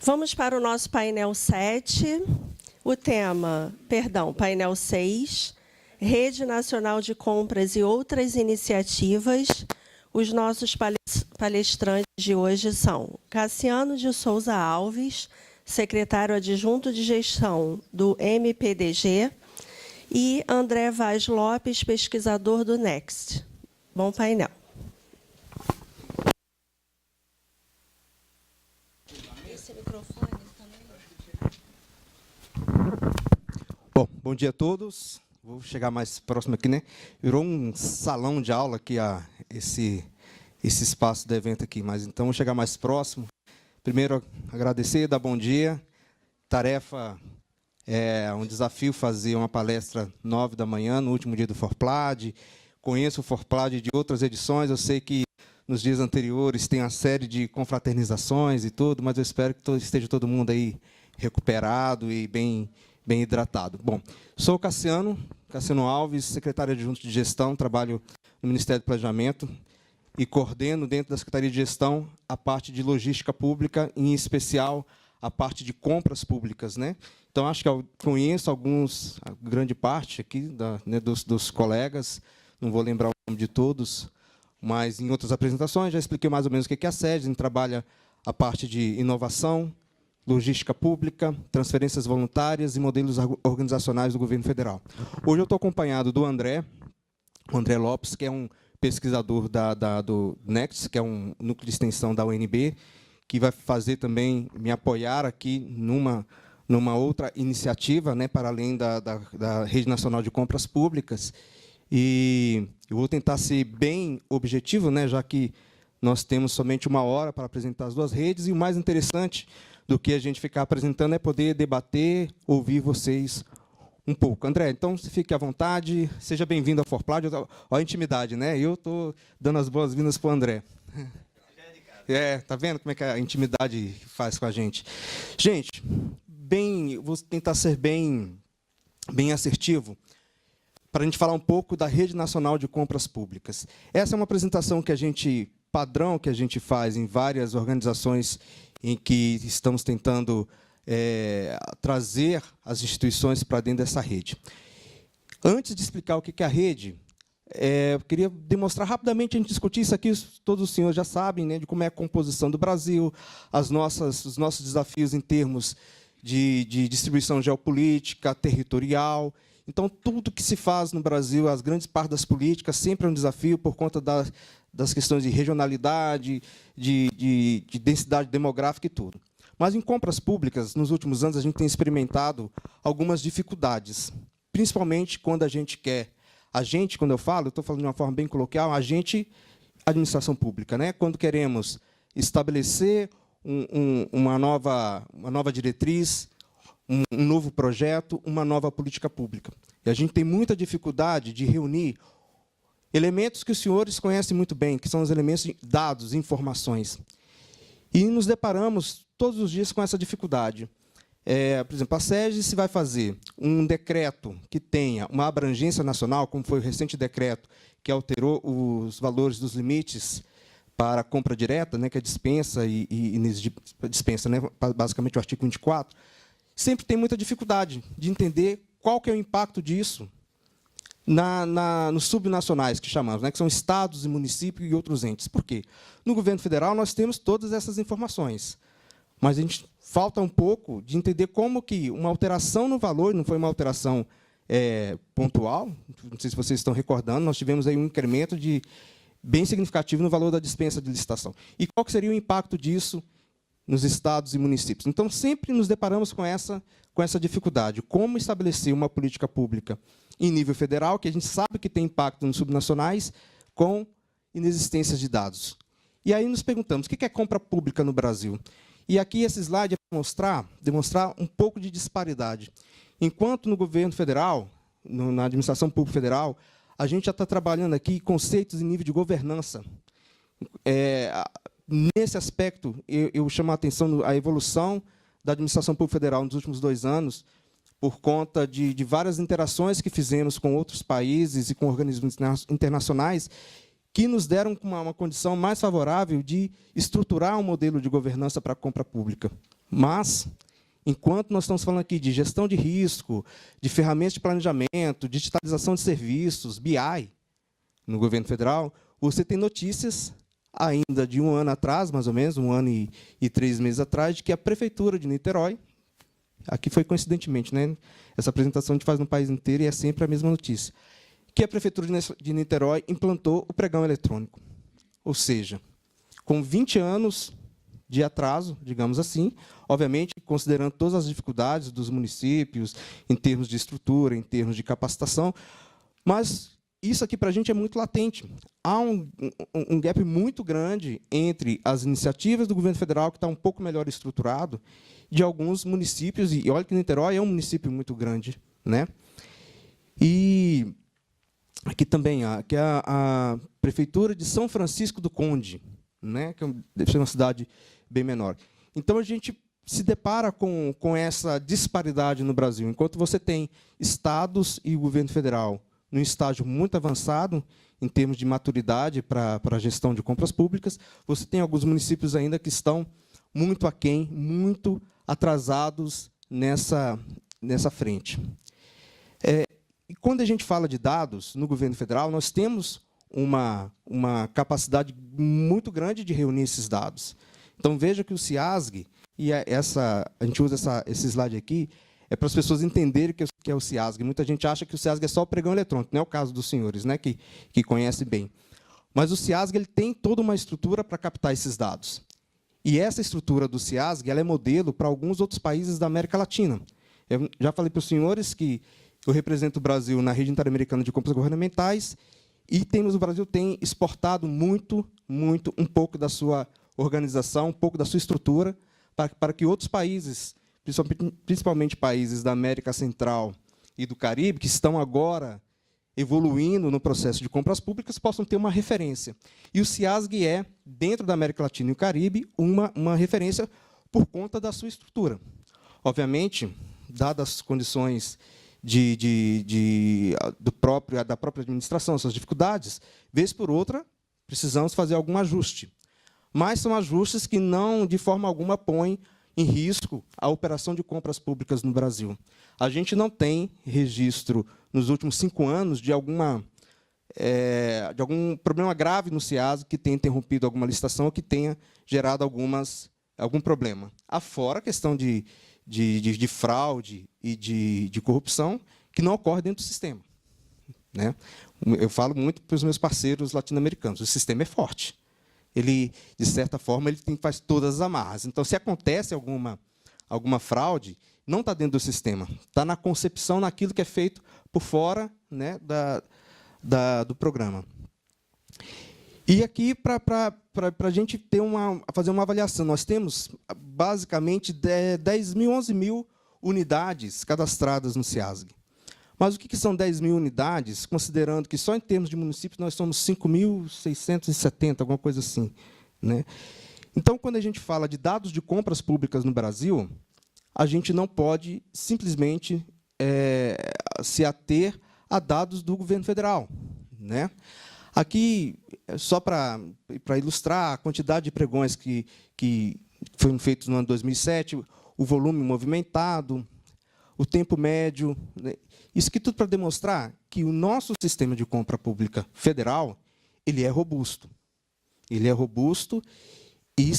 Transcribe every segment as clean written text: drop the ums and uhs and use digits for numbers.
Vamos para o nosso painel 7. O tema, painel 6, Rede Nacional de Compras e outras iniciativas. Os nossos palestrantes de hoje são Cassiano de Souza Alves, secretário adjunto de gestão do MPDG, e André Vaz Lopes, pesquisador do Next. Bom painel. Bom dia a todos. Vou chegar mais próximo aqui, né? Virou um salão de aula aqui, esse espaço do evento aqui, mas então vou chegar mais próximo. Primeiro, agradecer, dar bom dia. Tarefa é um desafio fazer uma palestra 9 da manhã, no último dia do Forplad. Conheço o Forplad de outras edições, eu sei que nos dias anteriores tem uma série de confraternizações e tudo, mas eu espero que esteja todo mundo aí recuperado e bem hidratado. Bom, sou Cassiano Alves, secretário adjunto de gestão, trabalho no Ministério do Planejamento e coordeno dentro da Secretaria de Gestão a parte de logística pública, em especial a parte de compras públicas, né? Então, acho que eu conheço a grande parte aqui dos colegas, não vou lembrar o nome de todos, mas em outras apresentações já expliquei mais ou menos o que é a SEDES. A gente trabalha a parte de inovação, logística pública, transferências voluntárias e modelos organizacionais do governo federal. Hoje eu estou acompanhado do André Lopes, que é um pesquisador do Next, que é um núcleo de extensão da UNB, que vai fazer também, me apoiar aqui numa outra iniciativa, né, para além da Rede Nacional de Compras Públicas. E eu vou tentar ser bem objetivo, né, já que nós temos somente 1 hora para apresentar as duas redes, e o mais interessante do que a gente ficar apresentando é poder debater, ouvir vocês um pouco. André, então, fique à vontade, seja bem-vindo ao Forplad. Olha a intimidade, né? Eu estou dando as boas-vindas para o André. Tá vendo como é que a intimidade faz com a gente? Gente, vou tentar ser bem assertivo, para a gente falar um pouco da Rede Nacional de Compras Públicas. Essa é uma apresentação padrão que a gente faz em várias organizações em que estamos tentando trazer as instituições para dentro dessa rede. Antes de explicar o que é a rede, eu queria demonstrar rapidamente, a gente discutir isso aqui, todos os senhores já sabem, né, de como é a composição do Brasil, os nossos desafios em termos de distribuição geopolítica, territorial. Então, tudo que se faz no Brasil, as grandes partes das políticas, sempre é um desafio por conta das questões de regionalidade, de densidade demográfica e tudo. Mas, em compras públicas, nos últimos anos, a gente tem experimentado algumas dificuldades, principalmente quando a gente quer... quando eu estou falando de uma forma bem coloquial, administração pública, né? Quando queremos estabelecer uma nova diretriz, um novo projeto, uma nova política pública. E a gente tem muita dificuldade de reunir elementos que os senhores conhecem muito bem, que são os elementos de dados, informações. E nos deparamos todos os dias com essa dificuldade. Por exemplo, a SEDES vai fazer um decreto que tenha uma abrangência nacional, como foi o recente decreto que alterou os valores dos limites para a compra direta, né, que é dispensa dispensa, né, basicamente o artigo 24, sempre tem muita dificuldade de entender qual que é o impacto disso nos subnacionais, que chamamos, né, que são estados e municípios e outros entes. Por quê? No governo federal, nós temos todas essas informações, mas a gente falta um pouco de entender como que uma alteração no valor, não foi uma alteração pontual, não sei se vocês estão recordando, nós tivemos aí um incremento bem significativo no valor da dispensa de licitação. E qual que seria o impacto disso nos estados e municípios? Então, sempre nos deparamos com essa dificuldade. Como estabelecer uma política pública em nível federal, que a gente sabe que tem impacto nos subnacionais, com inexistência de dados. E aí nos perguntamos, o que é compra pública no Brasil? E aqui esse slide é para demonstrar um pouco de disparidade. Enquanto no governo federal, na administração pública federal, a gente já está trabalhando aqui conceitos em nível de governança. Nesse aspecto, eu chamo a atenção a evolução da administração pública federal nos últimos 2 anos, por conta de várias interações que fizemos com outros países e com organismos internacionais, que nos deram uma condição mais favorável de estruturar um modelo de governança para a compra pública. Mas, enquanto nós estamos falando aqui de gestão de risco, de ferramentas de planejamento, digitalização de serviços, BI, no governo federal, você tem notícias ainda de um ano atrás, mais ou menos, 1 ano e 3 meses atrás, de que a Prefeitura de Niterói, aqui foi coincidentemente, né? Essa apresentação a gente faz no país inteiro e é sempre a mesma notícia, que a Prefeitura de Niterói implantou o pregão eletrônico. Ou seja, com 20 anos de atraso, digamos assim, obviamente, considerando todas as dificuldades dos municípios, em termos de estrutura, em termos de capacitação, mas isso aqui para a gente é muito latente. Há um gap muito grande entre as iniciativas do governo federal, que está um pouco melhor estruturado, de alguns municípios, e olha que Niterói é um município muito grande, né? E aqui também, aqui é a Prefeitura de São Francisco do Conde, né? Que deve ser uma cidade bem menor. Então, a gente se depara com essa disparidade no Brasil. Enquanto você tem estados e o governo federal num estágio muito avançado, em termos de maturidade para a gestão de compras públicas, você tem alguns municípios ainda que estão muito aquém, muito atrasados nessa frente. E quando a gente fala de dados no governo federal, nós temos uma capacidade muito grande de reunir esses dados. Então, veja que o CIASG, e a gente usa esse slide aqui, é para as pessoas entenderem o que é o CIASG. Muita gente acha que o CIASG é só o pregão eletrônico, não é o caso dos senhores, né, que conhecem bem. Mas o CIASG ele tem toda uma estrutura para captar esses dados. E essa estrutura do CIASG ela é modelo para alguns outros países da América Latina. Eu já falei para os senhores que eu represento o Brasil na rede interamericana de compras governamentais e o Brasil tem exportado muito um pouco da sua organização, um pouco da sua estrutura, para que outros países, principalmente países da América Central e do Caribe, que estão agora evoluindo no processo de compras públicas, possam ter uma referência. E o CIASG é, dentro da América Latina e o Caribe, uma referência por conta da sua estrutura. Obviamente, dadas as condições da própria administração, suas dificuldades, vez por outra, precisamos fazer algum ajuste. Mas são ajustes que não, de forma alguma, põem em risco a operação de compras públicas no Brasil. A gente não tem registro, nos últimos 5 anos, de algum problema grave no CIASG que tenha interrompido alguma licitação ou que tenha gerado algum problema. Afora a questão de fraude e de corrupção, que não ocorre dentro do sistema, né? Eu falo muito para os meus parceiros latino-americanos, o sistema é forte. Ele, de certa forma, faz todas as amarras. Então, se acontece alguma fraude, não está dentro do sistema, está na concepção, naquilo que é feito por fora, né, do programa. E aqui, para a gente fazer uma avaliação, nós temos, basicamente, 10 mil, 11 mil unidades cadastradas no CIASG. Mas o que são 10 mil unidades, considerando que só em termos de municípios nós somos 5.670, alguma coisa assim, né? Então, quando a gente fala de dados de compras públicas no Brasil, a gente não pode simplesmente se ater a dados do governo federal, né? Aqui, só para ilustrar a quantidade de pregões que foram feitos no ano 2007, o volume movimentado, o tempo médio, né? Isso aqui tudo para demonstrar que o nosso sistema de compra pública federal ele é robusto. Ele é robusto e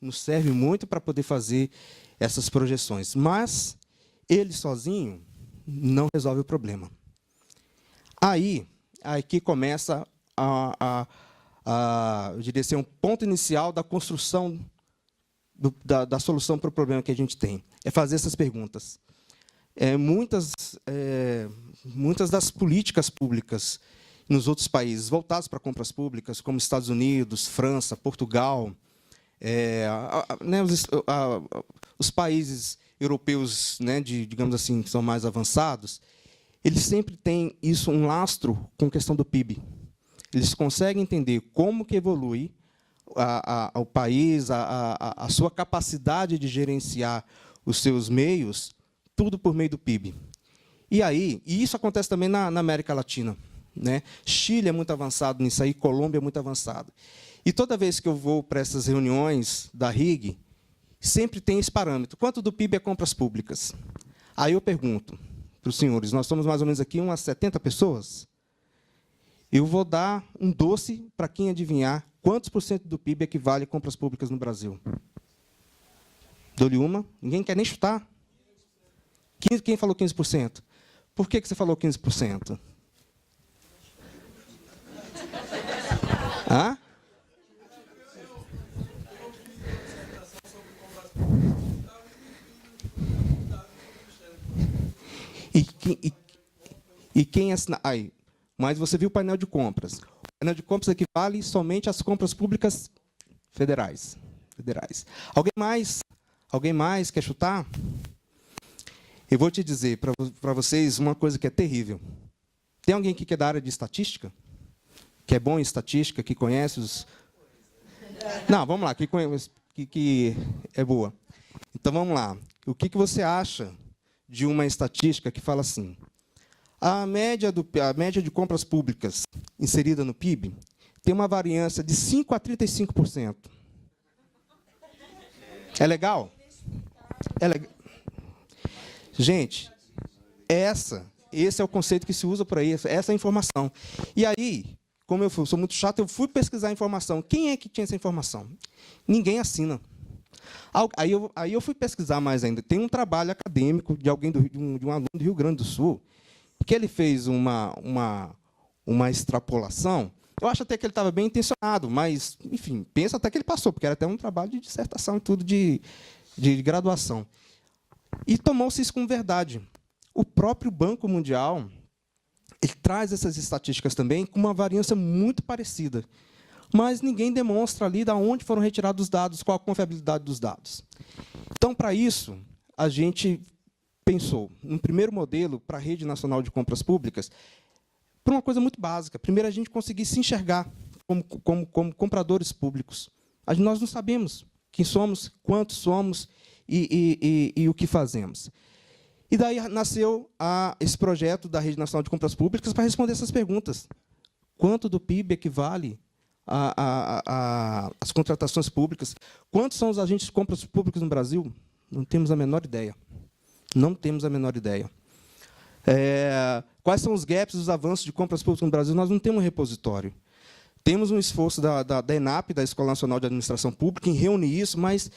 nos serve muito para poder fazer essas projeções. Mas ele sozinho não resolve o problema. Aí que começa eu diria assim, um ponto inicial da construção da solução para o problema que a gente tem. É fazer essas perguntas. Muitas das políticas públicas nos outros países voltadas para compras públicas, como Estados Unidos, França, Portugal, né, os países europeus, né, digamos assim, que são mais avançados, eles sempre têm um lastro com a questão do PIB. Eles conseguem entender como que evolui o país, a sua capacidade de gerenciar os seus meios, tudo por meio do PIB. E isso acontece também na América Latina, né? Chile é muito avançado nisso aí, Colômbia é muito avançado. E toda vez que eu vou para essas reuniões da RIG, sempre tem esse parâmetro. Quanto do PIB é compras públicas? Aí eu pergunto para os senhores, nós somos mais ou menos aqui umas 70 pessoas. Eu vou dar um doce para quem adivinhar quantos por cento do PIB equivale a compras públicas no Brasil. Dou-lhe uma. Ninguém quer nem chutar. Quem falou 15%? Por que você falou 15%? Hã? E quem assina... Aí, mas você viu o painel de compras. O painel de compras equivale somente às compras públicas federais. Alguém mais quer chutar? Eu vou te dizer para vocês uma coisa que é terrível. Tem alguém aqui que é da área de estatística? Que é bom em estatística, que conhece os... Não, vamos lá, que é boa. Então, vamos lá. O que você acha de uma estatística que fala assim: a média de compras públicas inserida no PIB tem uma variância de 5% a 35%. É legal? É legal. Gente, esse é o conceito que se usa por aí, essa é a informação. E aí, como eu sou muito chato, eu fui pesquisar a informação. Quem é que tinha essa informação? Ninguém assina. Aí eu fui pesquisar mais ainda. Tem um trabalho acadêmico de alguém de um aluno do Rio Grande do Sul, que ele fez uma extrapolação. Eu acho até que ele estava bem intencionado, mas, enfim, penso até que ele passou, porque era até um trabalho de dissertação e tudo de graduação. E tomou-se isso como verdade. O próprio Banco Mundial ele traz essas estatísticas também com uma variância muito parecida. Mas ninguém demonstra ali de onde foram retirados os dados, qual a confiabilidade dos dados. Então, para isso, a gente pensou no primeiro modelo para a Rede Nacional de Compras Públicas, por uma coisa muito básica. Primeiro, a gente conseguir se enxergar como compradores públicos. Nós não sabemos quem somos, quantos somos e o que fazemos. E daí nasceu esse projeto da Rede Nacional de Compras Públicas para responder essas perguntas. Quanto do PIB equivale às contratações públicas? Quantos são os agentes de compras públicas no Brasil? Não temos a menor ideia. Não temos a menor ideia. Quais são os gaps, os avanços de compras públicas no Brasil? Nós não temos um repositório. Temos um esforço da ENAP, da Escola Nacional de Administração Pública, em reunir isso, mas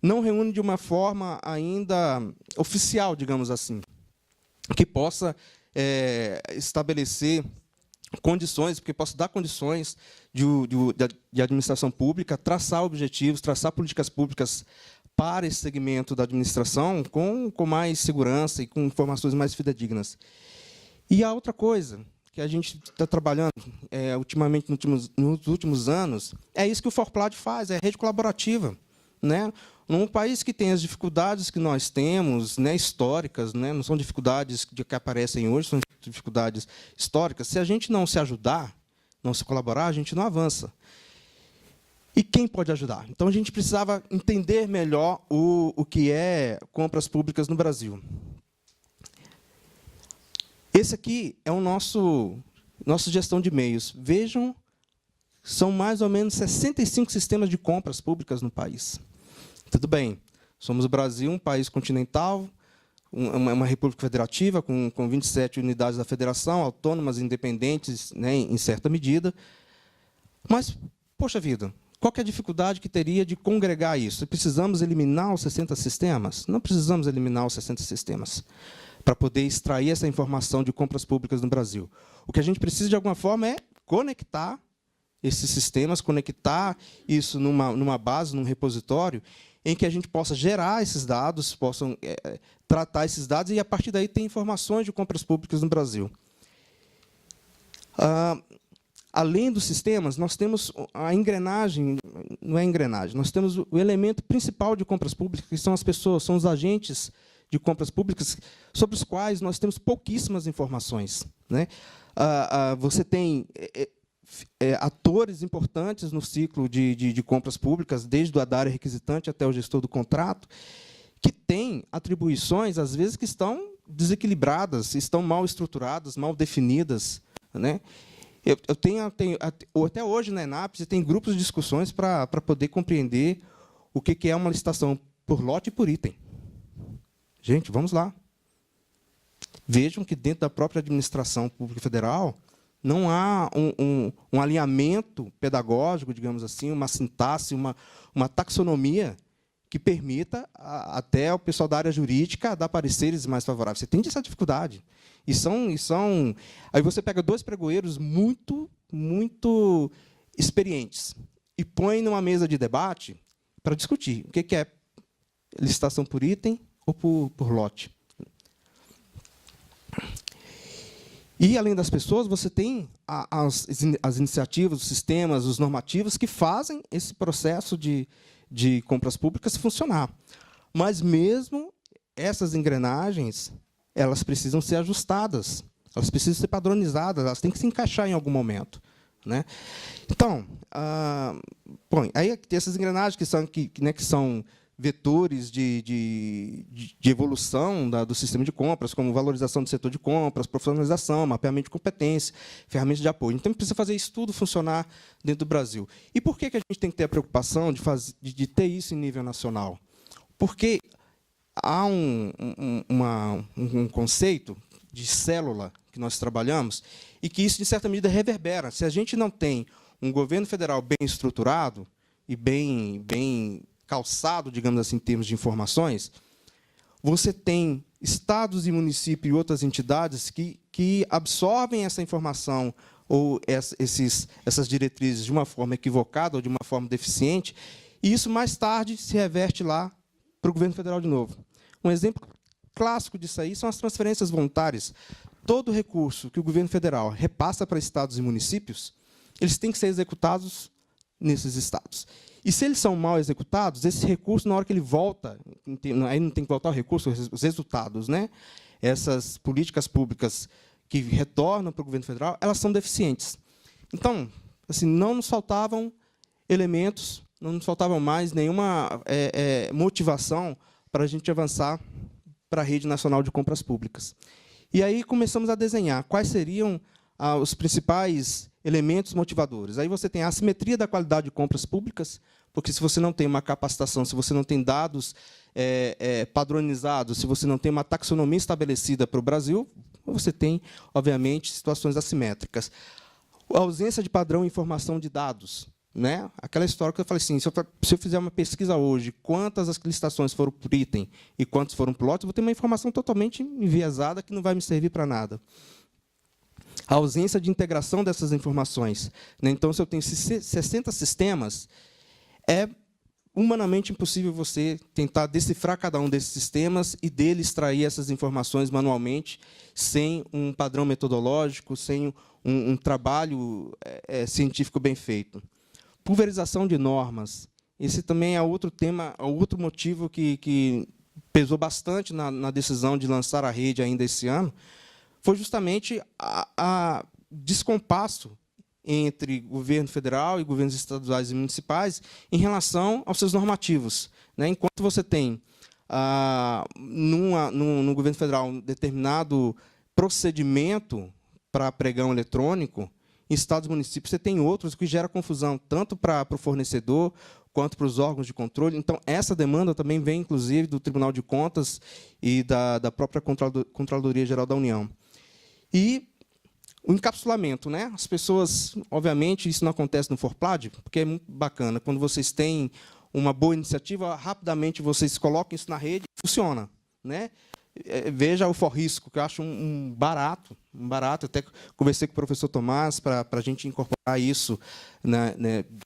não reúne de uma forma ainda oficial, digamos assim, que possa estabelecer condições, porque possa dar condições de administração pública, traçar objetivos, traçar políticas públicas para esse segmento da administração com mais segurança e com informações mais fidedignas. E a outra coisa que a gente está trabalhando ultimamente, nos últimos anos, é isso que o Forplat faz, é a rede colaborativa. Né? Num país que tem as dificuldades que nós temos, né, históricas, né, não são dificuldades que aparecem hoje, são dificuldades históricas. Se a gente não se ajudar, não se colaborar, a gente não avança. E quem pode ajudar? Então, a gente precisava entender melhor o que é compras públicas no Brasil. Esse aqui é o nossa gestão de meios. Vejam, são mais ou menos 65 sistemas de compras públicas no país. Tudo bem, somos o Brasil, um país continental, uma república federativa, com 27 unidades da federação, autônomas, independentes, né, em certa medida. Mas, poxa vida, qual que é a dificuldade que teria de congregar isso? Precisamos eliminar os 60 sistemas? Não precisamos eliminar os 60 sistemas para poder extrair essa informação de compras públicas no Brasil. O que a gente precisa, de alguma forma, é conectar esses sistemas, conectar isso numa base, num repositório, em que a gente possa gerar esses dados, possam tratar esses dados e, a partir daí, ter informações de compras públicas no Brasil. Além dos sistemas, nós temos a engrenagem, não é engrenagem, nós temos o elemento principal de compras públicas, que são as pessoas, são os agentes de compras públicas, sobre os quais nós temos pouquíssimas informações. Né? Você tem atores importantes no ciclo de compras públicas, desde o da área requisitante até o gestor do contrato, que têm atribuições, às vezes, que estão desequilibradas, estão mal estruturadas, mal definidas. Né? Eu tenho, até hoje, na ENAP, você tem grupos de discussões para poder compreender o que é uma licitação por lote e por item. Gente, vamos lá. Vejam que dentro da própria administração pública federal não há um alinhamento pedagógico, digamos assim, uma sintaxe, uma taxonomia que permita até o pessoal da área jurídica dar pareceres mais favoráveis. Você tem essa dificuldade. Aí você pega dois pregoeiros muito experientes e põe numa mesa de debate para discutir o que é licitação por item ou por lote. E, além das pessoas, você tem as iniciativas, os sistemas, os normativos que fazem esse processo de compras públicas funcionar. Mas, mesmo essas engrenagens, elas precisam ser ajustadas, elas precisam ser padronizadas, elas têm que se encaixar em algum momento, né? Então, aí tem essas engrenagens que são vetores de evolução do sistema de compras, como valorização do setor de compras, profissionalização, mapeamento de competência, ferramentas de apoio. Então, precisa fazer isso tudo funcionar dentro do Brasil. E por que a gente tem que ter a preocupação de ter isso em nível nacional? Porque há um conceito de célula que nós trabalhamos e que isso, de certa medida, reverbera. Se a gente não tem um governo federal bem estruturado e bem calçado, digamos assim, em termos de informações, você tem estados e municípios e outras entidades que absorvem essa informação ou essas diretrizes de uma forma equivocada ou de uma forma deficiente, e isso, mais tarde, se reverte lá para o governo federal de novo. Um exemplo clássico disso aí são as transferências voluntárias. Todo recurso que o governo federal repassa para estados e municípios, eles têm que ser executados nesses estados. E, se eles são mal executados, esse recurso, na hora que ele volta, aí não tem que voltar o recurso, os resultados, né? Essas políticas públicas que retornam para o governo federal, elas são deficientes. Então, assim, não nos faltavam elementos, não nos faltava mais nenhuma motivação para a gente avançar para a Rede Nacional de Compras Públicas. E aí começamos a desenhar quais seriam os principais elementos motivadores. Aí você tem a assimetria da qualidade de compras públicas, porque, se você não tem uma capacitação, se você não tem dados padronizados, se você não tem uma taxonomia estabelecida para o Brasil, você tem, obviamente, situações assimétricas. A ausência de padrão em informação de dados, né? Aquela história que eu falei assim, se eu fizer uma pesquisa hoje, quantas as licitações foram por item e quantos foram por lote, eu vou ter uma informação totalmente enviesada que não vai me servir para nada. A ausência de integração dessas informações, né? Então, se eu tenho 60 sistemas, é humanamente impossível você tentar decifrar cada um desses sistemas e dele extrair essas informações manualmente, sem um padrão metodológico, sem um trabalho científico bem feito. Pulverização de normas. Esse também é outro tema, outro motivo que pesou bastante na decisão de lançar a rede ainda esse ano, foi justamente a descompasso entre governo federal e governos estaduais e municipais em relação aos seus normativos, né? Enquanto você tem, no governo federal, um determinado procedimento para pregão eletrônico, em estados e municípios você tem outros que gera confusão, tanto para o fornecedor quanto para os órgãos de controle. Então, essa demanda também vem, inclusive, do Tribunal de Contas e da própria Controladoria Geral da União. E o encapsulamento, né? As pessoas, obviamente, isso não acontece no Forplad, porque é muito bacana. Quando vocês têm uma boa iniciativa, rapidamente vocês colocam isso na rede e funciona, né? Veja o Forrisco, que eu acho um barato. Eu até conversei com o professor Tomás para a gente incorporar isso, né,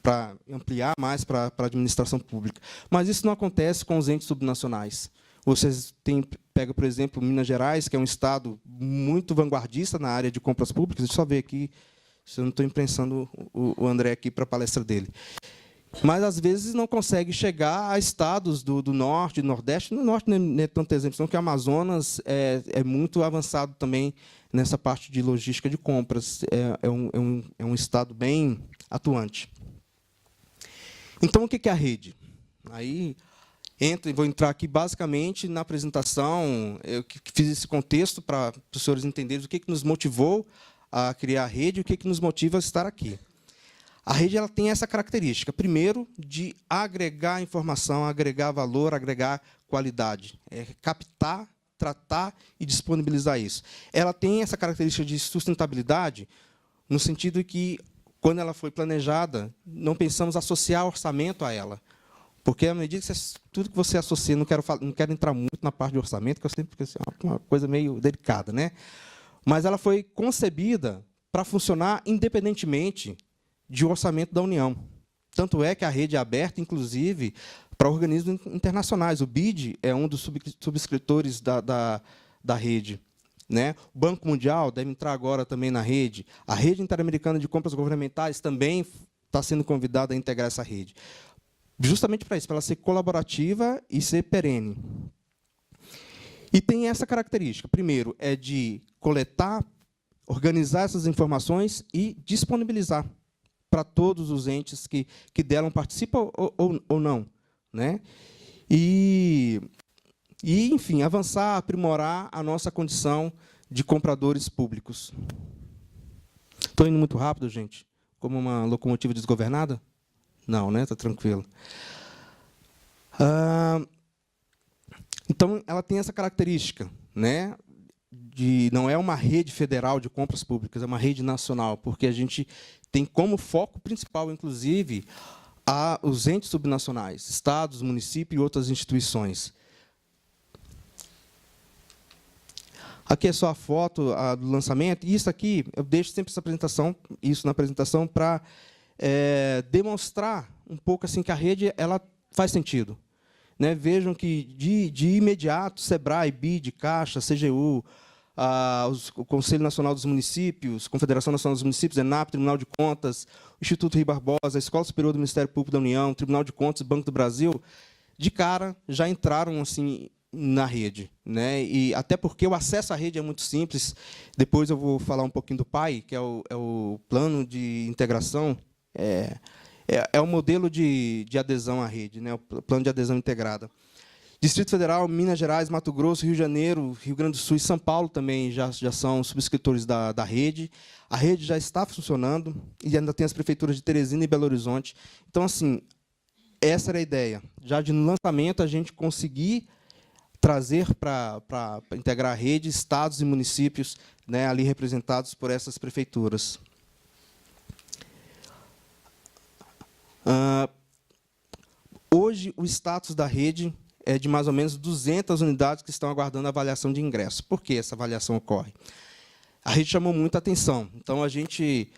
para ampliar mais para a administração pública. Mas isso não acontece com os entes subnacionais. Vocês pega, por exemplo, Minas Gerais, que é um estado muito vanguardista na área de compras públicas. Deixa eu só ver aqui, se eu não estou imprensando o André aqui para a palestra dele. Mas, às vezes, não consegue chegar a estados do Norte, do Nordeste. No Norte não é tanto exemplo, não, que o Amazonas é muito avançado também nessa parte de logística de compras. É um estado bem atuante. Então, o que é a rede? Aí vou entrar aqui, basicamente, na apresentação. Eu fiz esse contexto para os senhores entenderem o que nos motivou a criar a rede e o que nos motiva a estar aqui. A rede ela tem essa característica, primeiro, de agregar informação, agregar valor, agregar qualidade. Captar, tratar e disponibilizar isso. Ela tem essa característica de sustentabilidade, no sentido que, quando ela foi planejada, não pensamos associar orçamento a ela. Porque, à medida que tudo que você associa, não quero entrar muito na parte de orçamento, que eu sempre porque é uma coisa meio delicada, né? Mas ela foi concebida para funcionar independentemente de orçamento da União. Tanto é que a rede é aberta, inclusive, para organismos internacionais. O BID é um dos subscritores da rede, né? O Banco Mundial deve entrar agora também na rede. A Rede Interamericana de Compras Governamentais também está sendo convidada a integrar essa rede. Justamente para isso, para ela ser colaborativa e ser perene. E tem essa característica. Primeiro, é de coletar, organizar essas informações e disponibilizar para todos os entes que dela participam ou não, né? E, enfim, avançar, aprimorar a nossa condição de compradores públicos. Estou indo muito rápido, gente? Como uma locomotiva desgovernada? Não, né? Está tranquilo. Então, ela tem essa característica, né? Não é uma rede federal de compras públicas, é uma rede nacional, porque a gente tem como foco principal, inclusive, os entes subnacionais, estados, municípios e outras instituições. Aqui é só a foto do lançamento. E isso aqui, eu deixo sempre isso na apresentação, para demonstrar um pouco assim, que a rede ela faz sentido. Né? Vejam que, de imediato, SEBRAE, BID, Caixa, CGU, o Conselho Nacional dos Municípios, Confederação Nacional dos Municípios, ENAP, Tribunal de Contas, o Instituto Rui Barbosa, a Escola Superior do Ministério Público da União, Tribunal de Contas, Banco do Brasil, de cara, já entraram assim, na rede. Né? E até porque o acesso à rede é muito simples. Depois eu vou falar um pouquinho do PAI, que é o Plano de Integração. É o modelo de adesão à rede, né? O Plano de Adesão Integrada. Distrito Federal, Minas Gerais, Mato Grosso, Rio de Janeiro, Rio Grande do Sul e São Paulo também já são subscritores da rede. A rede já está funcionando e ainda tem as prefeituras de Teresina e Belo Horizonte. Então, assim, essa era a ideia. Já no lançamento, a gente conseguir trazer para integrar a rede estados e municípios, né, ali representados por essas prefeituras. Hoje, o status da rede é de mais ou menos 200 unidades que estão aguardando a avaliação de ingresso. Por que essa avaliação ocorre? A rede chamou muita atenção. Então, a gente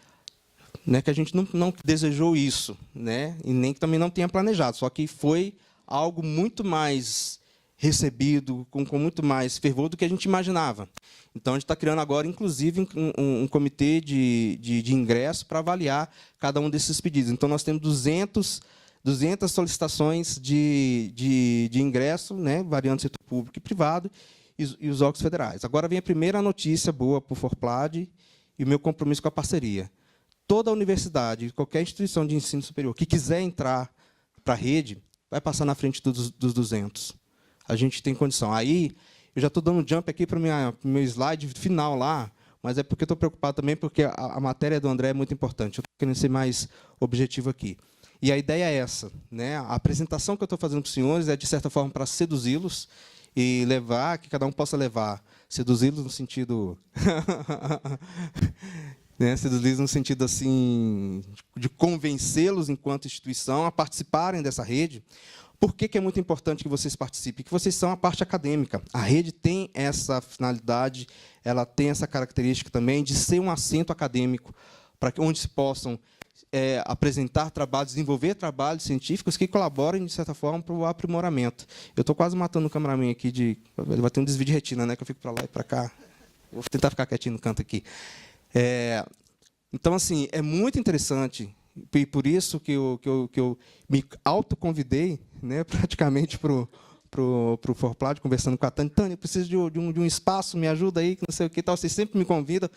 não desejou isso, né? E nem que também não tenha planejado, só que foi algo muito mais recebido, com muito mais fervor do que a gente imaginava. Então, a gente está criando agora, inclusive, um comitê de ingresso para avaliar cada um desses pedidos. Então, nós temos 200 solicitações de ingresso, né, variando setor público e privado, e os órgãos federais. Agora vem a primeira notícia boa para o Forplad e o meu compromisso com a parceria. Toda universidade, qualquer instituição de ensino superior que quiser entrar para a rede, vai passar na frente dos 200. A gente tem condição. Aí, eu já estou dando um jump aqui para o meu slide final lá, mas é porque estou preocupado também, porque a matéria do André é muito importante. Eu estou querendo ser mais objetivo aqui. E a ideia é essa. Né? A apresentação que eu estou fazendo para os senhores é, de certa forma, para seduzi-los e levar, que cada um possa levar. Seduzi-los no sentido... né? Seduzi-los no sentido assim, de convencê-los, enquanto instituição, a participarem dessa rede. Por que é muito importante que vocês participem? Que vocês são a parte acadêmica. A rede tem essa finalidade, ela tem essa característica também de ser um assento acadêmico, para que onde se possam apresentar trabalhos, desenvolver trabalhos científicos que colaborem, de certa forma, para o aprimoramento. Eu estou quase matando o cameraman aqui, vai ter um desvio de retina, né, que eu fico para lá e para cá. Vou tentar ficar quietinho no canto aqui. Então, assim, é muito interessante, e por isso que eu me autoconvidei, né, praticamente para o Forplad, conversando com a Tânia. Tânia, eu preciso de um espaço, me ajuda aí, que não sei o que tal. Vocês sempre me convidam,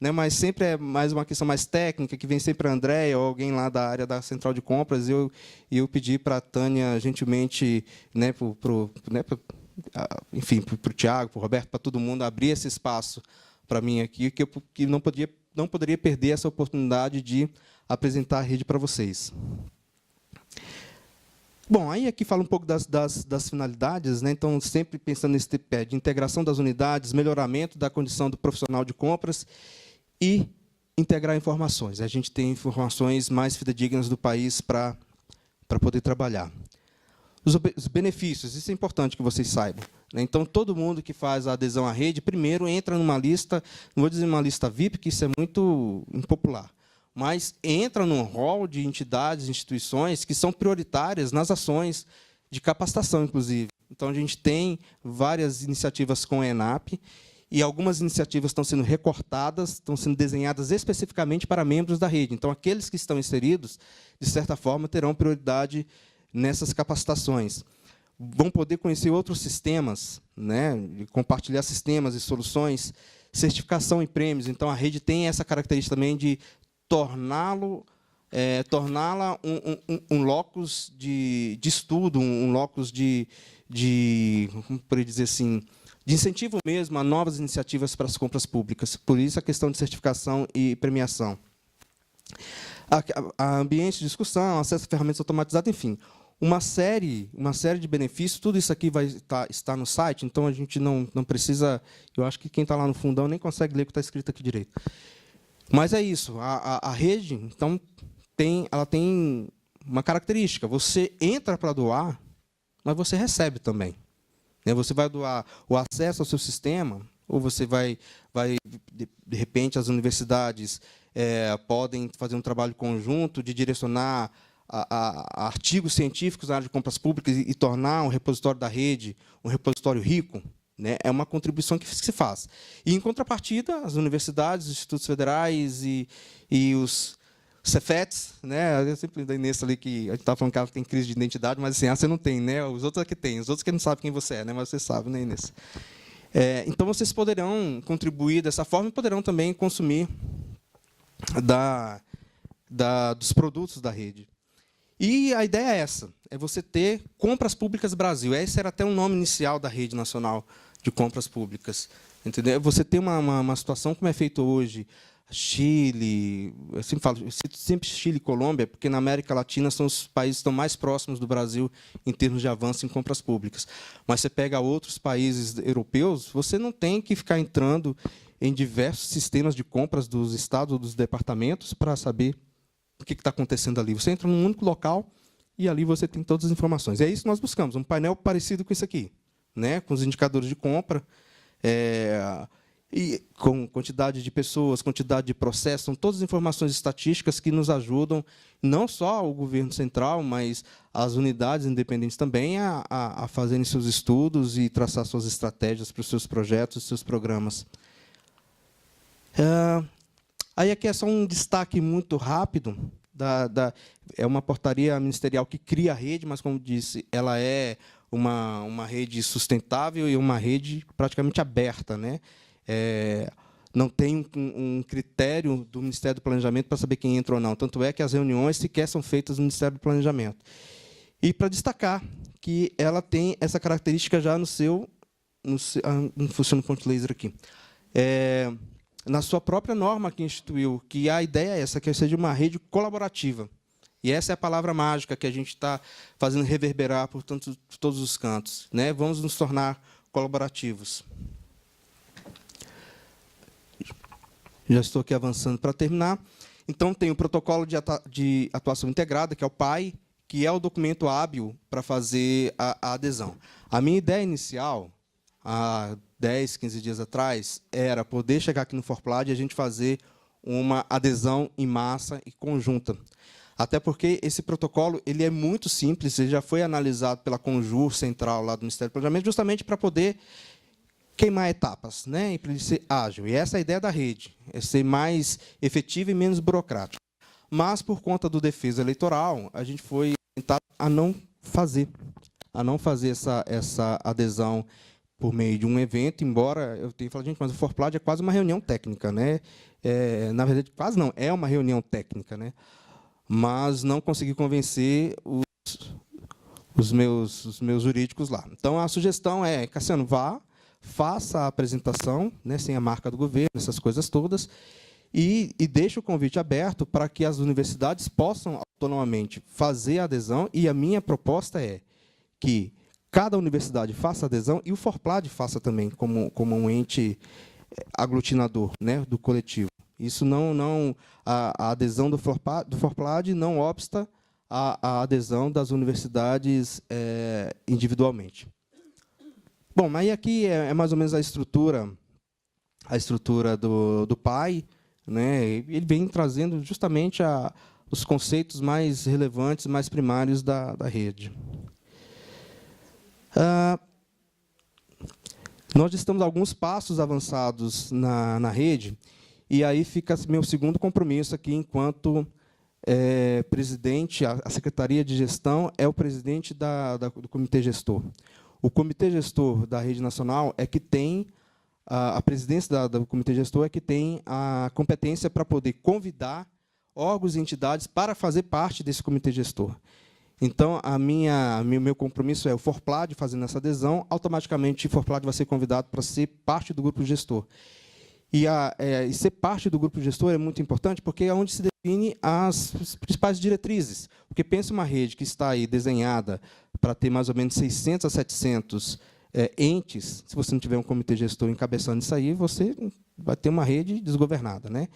né, mas sempre é mais uma questão mais técnica, que vem sempre a Andréia ou alguém lá da área da central de compras. E eu pedi para a Tânia, gentilmente, né, enfim, para o Tiago, para o Roberto, para todo mundo, abrir esse espaço para mim aqui, que não não poderia perder essa oportunidade de apresentar a rede para vocês. Bom, aí aqui fala um pouco das finalidades, né? Então, sempre pensando nesse tripé de integração das unidades, melhoramento da condição do profissional de compras e integrar informações. A gente tem informações mais fidedignas do país para poder trabalhar. Os benefícios, isso é importante que vocês saibam, né? Então, todo mundo que faz a adesão à rede, primeiro entra numa lista, não vou dizer uma lista VIP, que isso é muito impopular, mas entra num rol de entidades, instituições que são prioritárias nas ações de capacitação, inclusive. Então, a gente tem várias iniciativas com a ENAP, e algumas iniciativas estão sendo recortadas, estão sendo desenhadas especificamente para membros da rede. Então, aqueles que estão inseridos, de certa forma, terão prioridade nessas capacitações. Vão poder conhecer outros sistemas, né, compartilhar sistemas e soluções, certificação e prêmios. Então, a rede tem essa característica também de torná-la um locus de estudo, um locus como poderia dizer assim, de incentivo mesmo a novas iniciativas para as compras públicas. Por isso, a questão de certificação e premiação. A ambiente de discussão, acesso a ferramentas automatizadas, enfim, uma série de benefícios. Tudo isso aqui vai estar no site, então a gente não precisa... Eu acho que quem está lá no fundão nem consegue ler o que está escrito aqui direito. Mas é isso. A rede, então, ela tem uma característica. Você entra para doar, mas você recebe também. Você vai doar o acesso ao seu sistema, ou você vai de repente, as universidades podem fazer um trabalho conjunto de direcionar a artigos científicos na área de compras públicas e tornar um repositório da rede um repositório rico. Né? É uma contribuição que se faz. E, em contrapartida, as universidades, os institutos federais e os Cefetes, né? Eu sempre dei nesse ali que a gente estava falando que ela tem crise de identidade, mas assim, você não tem, né? Os outros é que tem, os outros que não sabem quem você é, né? Mas você sabe, né, Inês? Então, vocês poderão contribuir dessa forma e poderão também consumir dos produtos da rede. E a ideia é essa, é você ter Compras Públicas Brasil. Esse era até o nome inicial da Rede Nacional de Compras Públicas. Entendeu? Você tem uma situação como é feito hoje, Chile, eu cito sempre Chile e Colômbia, porque na América Latina são os países que estão mais próximos do Brasil em termos de avanço em compras públicas. Mas você pega outros países europeus, você não tem que ficar entrando em diversos sistemas de compras dos estados ou dos departamentos para saber o que está acontecendo ali. Você entra num único local e ali você tem todas as informações. É isso que nós buscamos, um painel parecido com isso aqui, né? Com os indicadores de compra, e com quantidade de pessoas, quantidade de processos, são todas as informações estatísticas que nos ajudam, não só o governo central, mas as unidades independentes também, a fazerem seus estudos e traçar suas estratégias para os seus projetos, seus programas. Aí aqui é só um destaque muito rápido. É uma portaria ministerial que cria a rede, mas, como disse, ela é uma rede sustentável e uma rede praticamente aberta, né? Não tem um critério do Ministério do Planejamento para saber quem entra ou não. Tanto é que as reuniões sequer são feitas no Ministério do Planejamento. E para destacar que ela tem essa característica já no não funciona o ponto laser aqui. Na sua própria norma que instituiu, que a ideia é essa, que seja uma rede colaborativa. E essa é a palavra mágica que a gente está fazendo reverberar por todos os cantos, né? Vamos nos tornar colaborativos. Já estou aqui avançando para terminar. Então, tem o protocolo de atuação integrada, que é o PAI, que é o documento hábil para fazer a adesão. A minha ideia inicial, há 10, 15 dias atrás, era poder chegar aqui no Forplad e a gente fazer uma adesão em massa e conjunta. Até porque esse protocolo ele é muito simples, ele já foi analisado pela Conjur Central lá do Ministério do Planejamento, justamente para poder queimar etapas, né, e para ele ser ágil. E essa é a ideia da rede, é ser mais efetiva e menos burocrática. Mas, por conta do defesa eleitoral, a gente foi tentado a não fazer essa adesão por meio de um evento, embora eu tenha falado, gente, mas o Forplad é quase uma reunião técnica, né? Na verdade, quase não, é uma reunião técnica, né? Mas não consegui convencer os meus jurídicos lá. Então, a sugestão é, Cassiano, vá, faça a apresentação, né, sem a marca do governo, essas coisas todas, e deixo o convite aberto para que as universidades possam autonomamente fazer a adesão, e a minha proposta é que cada universidade faça adesão e o Forplad faça também, como um ente aglutinador, né, do coletivo. Isso a adesão do Forplad não obsta a adesão das universidades individualmente. Bom, mas aqui é mais ou menos a estrutura do PAI, né? Ele vem trazendo justamente os conceitos mais relevantes, mais primários da rede. Nós estamos alguns passos avançados na rede, e aí fica meu segundo compromisso aqui, enquanto presidente. A Secretaria de Gestão é o presidente do Comitê Gestor. O Comitê Gestor da Rede Nacional é que tem, a presidência do Comitê Gestor é que tem a competência para poder convidar órgãos e entidades para fazer parte desse Comitê Gestor. Então, meu compromisso é o Forplad fazendo essa adesão, automaticamente o Forplad vai ser convidado para ser parte do grupo gestor. E ser parte do grupo gestor é muito importante, porque é onde se define as principais diretrizes. Porque pensa uma rede que está aí desenhada para ter mais ou menos 600 a 700 entes. Se você não tiver um comitê gestor encabeçando isso aí, você vai ter uma rede desgovernada, né?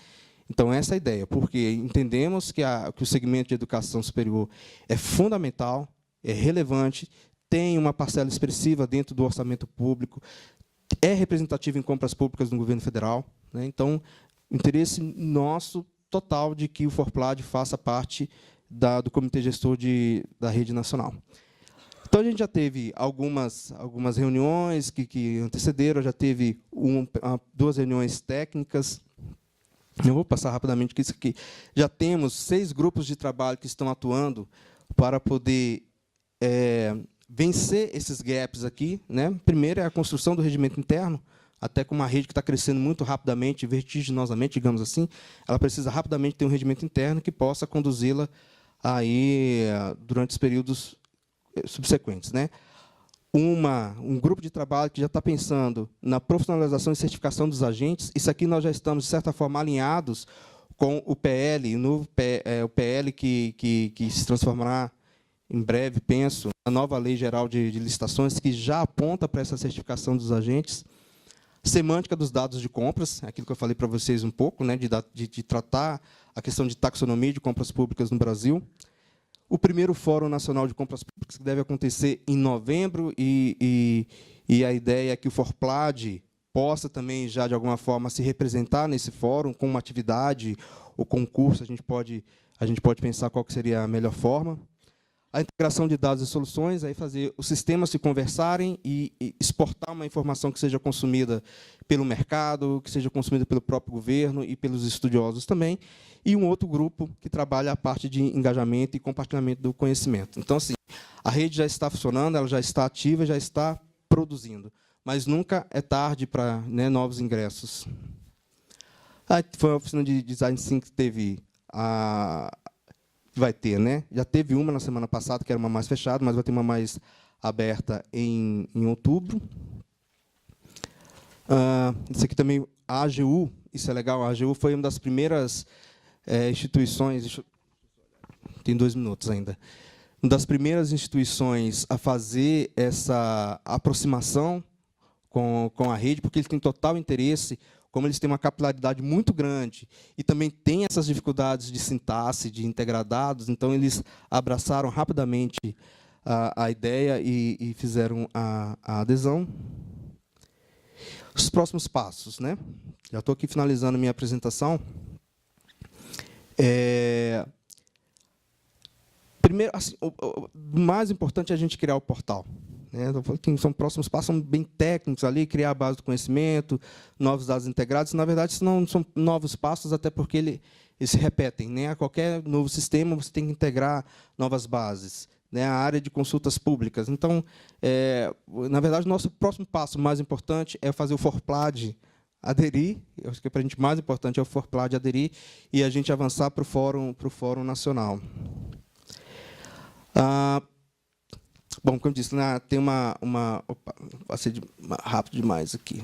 Então, essa é a ideia, porque entendemos que o segmento de educação superior é fundamental, é relevante, tem uma parcela expressiva dentro do orçamento público, é representativo em compras públicas no governo federal, né? Então, interesse nosso total de que o Forplad faça parte do comitê gestor da rede nacional. Então, a gente já teve algumas reuniões que antecederam, já teve 2 reuniões técnicas. Eu vou passar rapidamente isso aqui. Já temos 6 grupos de trabalho que estão atuando para poder vencer esses gaps aqui, né? Primeiro é a construção do regimento interno, até com uma rede que está crescendo muito rapidamente, vertiginosamente, digamos assim, ela precisa rapidamente ter um regimento interno que possa conduzi-la aí durante os períodos subsequentes, né? Um grupo de trabalho que já está pensando na profissionalização e certificação dos agentes. Isso aqui nós já estamos, de certa forma, alinhados com o PL, o PL que se transformará em breve, penso, a nova Lei Geral de Licitações, que já aponta para essa certificação dos agentes. Semântica dos dados de compras, aquilo que eu falei para vocês um pouco, né, de tratar a questão de taxonomia de compras públicas no Brasil. O primeiro Fórum Nacional de Compras Públicas, que deve acontecer em novembro, e a ideia é que o Forplad possa também, já de alguma forma, se representar nesse fórum, com uma atividade ou concurso, a gente pode pensar qual que seria a melhor forma. A integração de dados e soluções, aí fazer os sistemas se conversarem e exportar uma informação que seja consumida pelo mercado, que seja consumida pelo próprio governo e pelos estudiosos também. E um outro grupo que trabalha a parte de engajamento e compartilhamento do conhecimento. Então, assim, a rede já está funcionando, ela já está ativa, já está produzindo. Mas nunca é tarde para, né, novos ingressos. Foi a oficina de Design Thinking que teve vai ter, né? Já teve uma na semana passada, que era uma mais fechada, mas vai ter uma mais aberta em outubro. Isso aqui também, a AGU, isso é legal, a AGU foi uma das primeiras instituições, tem 2 minutos ainda, uma das primeiras instituições a fazer essa aproximação com a rede, porque eles têm total interesse, como eles têm uma capilaridade muito grande e também têm essas dificuldades de sintaxe, de integrar dados, então eles abraçaram rapidamente a ideia e fizeram a adesão. Os próximos passos, né? Já estou aqui finalizando a minha apresentação. Primeiro, assim, o mais importante é a gente criar o portal. São próximos passos, são bem técnicos ali, criar a base do conhecimento, novos dados integrados. Na verdade, isso não são novos passos, até porque eles se repetem, né? A qualquer novo sistema, você tem que integrar novas bases, né? A área de consultas públicas. Então, na verdade, o nosso próximo passo mais importante é fazer o Forplad aderir. Eu acho que para a gente mais importante é o Forplad aderir e a gente avançar para o Fórum Nacional. Bom, como eu disse, tem opa, vai ser rápido demais aqui.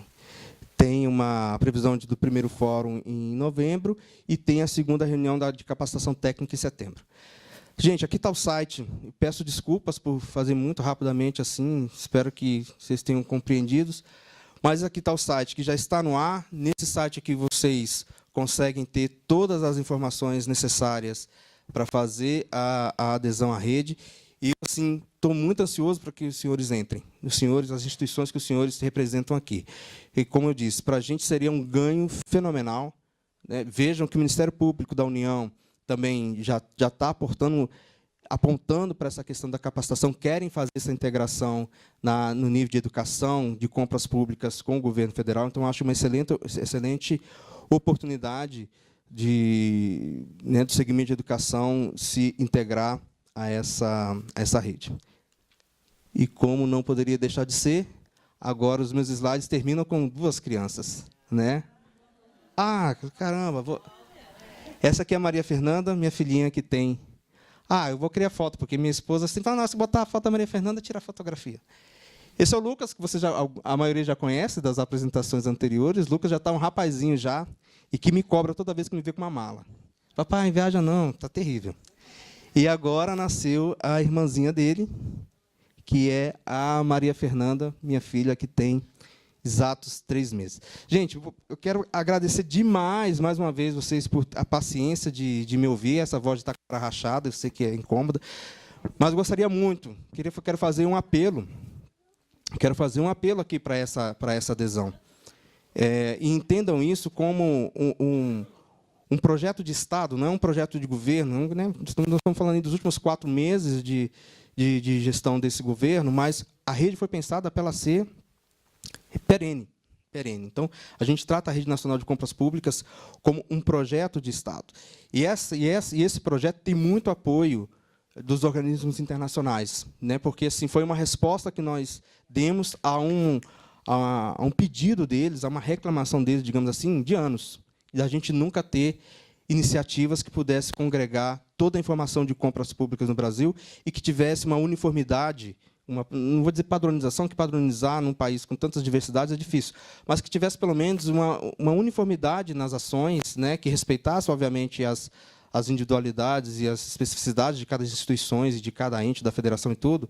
tem uma previsão do primeiro fórum em novembro e tem a segunda reunião de capacitação técnica em setembro. Gente, aqui está o site. Eu peço desculpas por fazer muito rapidamente assim, espero que vocês tenham compreendido. Mas aqui está o site, que já está no ar. Nesse site aqui vocês conseguem ter todas as informações necessárias para fazer a adesão à rede. E, assim, estou muito ansioso para que os senhores entrem, os senhores, as instituições que os senhores representam aqui. E, como eu disse, para a gente seria um ganho fenomenal, né? Vejam que o Ministério Público da União também já está apontando para essa questão da capacitação, querem fazer essa integração no nível de educação, de compras públicas com o governo federal. Então, acho uma excelente oportunidade do segmento de educação se integrar a essa rede. E como não poderia deixar de ser, agora os meus slides terminam com 2 crianças, né? Ah, caramba! Essa aqui é a Maria Fernanda, minha filhinha que tem... eu vou criar foto, porque minha esposa sempre fala, se botar a foto da Maria Fernanda, tira a fotografia. Esse é o Lucas, que a maioria já conhece das apresentações anteriores. Lucas já está um rapazinho já, e que me cobra toda vez que me vê com uma mala. Papai, viaja não, está terrível. E agora nasceu a irmãzinha dele, que é a Maria Fernanda, minha filha, que tem exatos 3 meses. Gente, eu quero agradecer demais, mais uma vez, vocês por a paciência de me ouvir. Essa voz está rachada, eu sei que é incômoda, mas eu gostaria muito, quero fazer um apelo. Quero fazer um apelo aqui para essa adesão. E entendam isso como um projeto de Estado, não é um projeto de governo. Né? Nós estamos falando dos últimos 4 meses de gestão desse governo, mas a rede foi pensada para ela ser perene. Então, a gente trata a Rede Nacional de Compras Públicas como um projeto de Estado. E esse projeto tem muito apoio dos organismos internacionais, né? Porque assim, foi uma resposta que nós demos a um pedido deles, a uma reclamação deles, digamos assim, de anos, de a gente nunca ter iniciativas que pudessem congregar toda a informação de compras públicas no Brasil e que tivesse uma uniformidade, não vou dizer padronização, que padronizar num país com tantas diversidades é difícil, mas que tivesse, pelo menos, uma uniformidade nas ações, né, que respeitasse, obviamente, as individualidades e as especificidades de cada instituição e de cada ente da federação e tudo,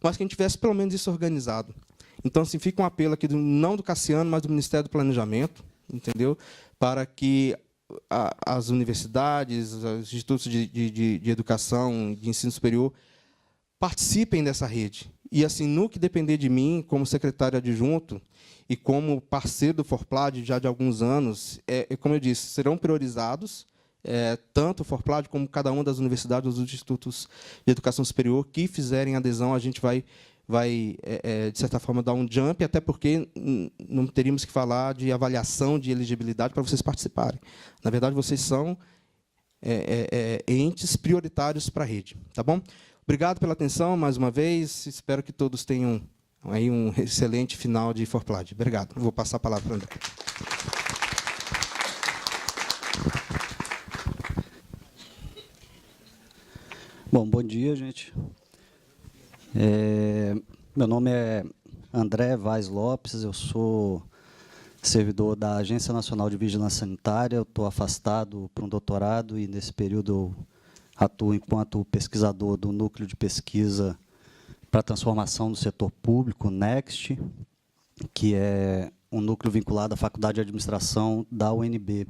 mas que a gente tivesse, pelo menos, isso organizado. Então, assim, fica um apelo aqui, não do Cassiano, mas do Ministério do Planejamento, entendeu? Para que as universidades, os institutos de educação, de ensino superior, participem dessa rede. E, assim, no que depender de mim, como secretário adjunto e como parceiro do Forplad já de alguns anos, como eu disse, serão priorizados, tanto o Forplad como cada uma das universidades, dos institutos de educação superior que fizerem adesão, a gente vai de certa forma, dar um jump, até porque não teríamos que falar de avaliação de elegibilidade para vocês participarem. Na verdade, vocês são entes prioritários para a rede. Tá bom? Obrigado pela atenção, mais uma vez. Espero que todos tenham aí um excelente final de Forplad. Obrigado. Vou passar a palavra para o André. Bom dia, gente. Meu nome é André Vaz Lopes, eu sou servidor da Agência Nacional de Vigilância Sanitária, eu estou afastado por um doutorado e, nesse período, eu atuo enquanto pesquisador do Núcleo de Pesquisa para a Transformação do Setor Público, NEXT, que é um núcleo vinculado à Faculdade de Administração da UNB.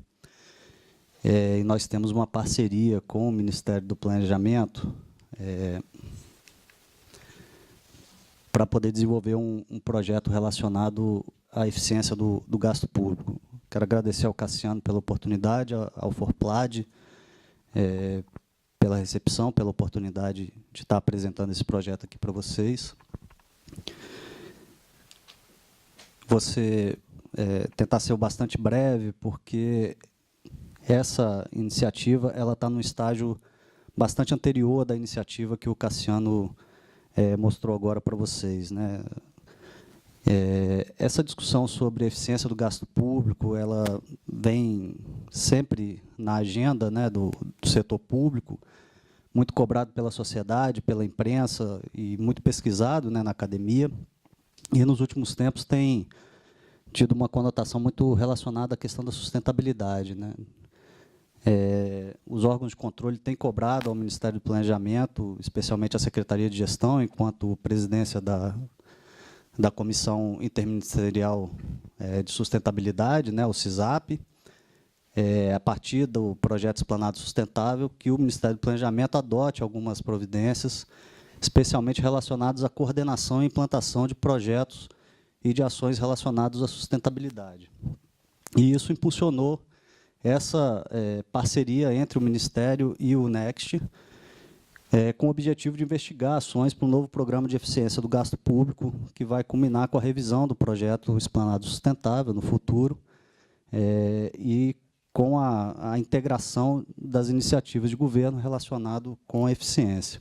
E nós temos uma parceria com o Ministério do Planejamento para poder desenvolver um projeto relacionado à eficiência do gasto público. Quero agradecer ao Cassiano pela oportunidade, ao Forplad, pela recepção, pela oportunidade de estar apresentando esse projeto aqui para vocês. Tentar ser bastante breve, porque essa iniciativa está num estágio bastante anterior da iniciativa que o Cassiano mostrou agora para vocês, né? Essa discussão sobre a eficiência do gasto público, ela vem sempre na agenda, né, do setor público, muito cobrado pela sociedade, pela imprensa e muito pesquisado, né, na academia. E, nos últimos tempos, tem tido uma conotação muito relacionada à questão da sustentabilidade, né? Os órgãos de controle têm cobrado ao Ministério do Planejamento, especialmente a Secretaria de Gestão, enquanto presidência da Comissão Interministerial de Sustentabilidade, né, o CISAP, a partir do projeto Esplanada Sustentável, que o Ministério do Planejamento adote algumas providências, especialmente relacionadas à coordenação e implantação de projetos e de ações relacionadas à sustentabilidade. E isso impulsionou essa parceria entre o Ministério e o NEXT, com o objetivo de investigar ações para um novo programa de eficiência do gasto público, que vai culminar com a revisão do projeto Esplanada Sustentável no futuro, e com a integração das iniciativas de governo relacionado com a eficiência.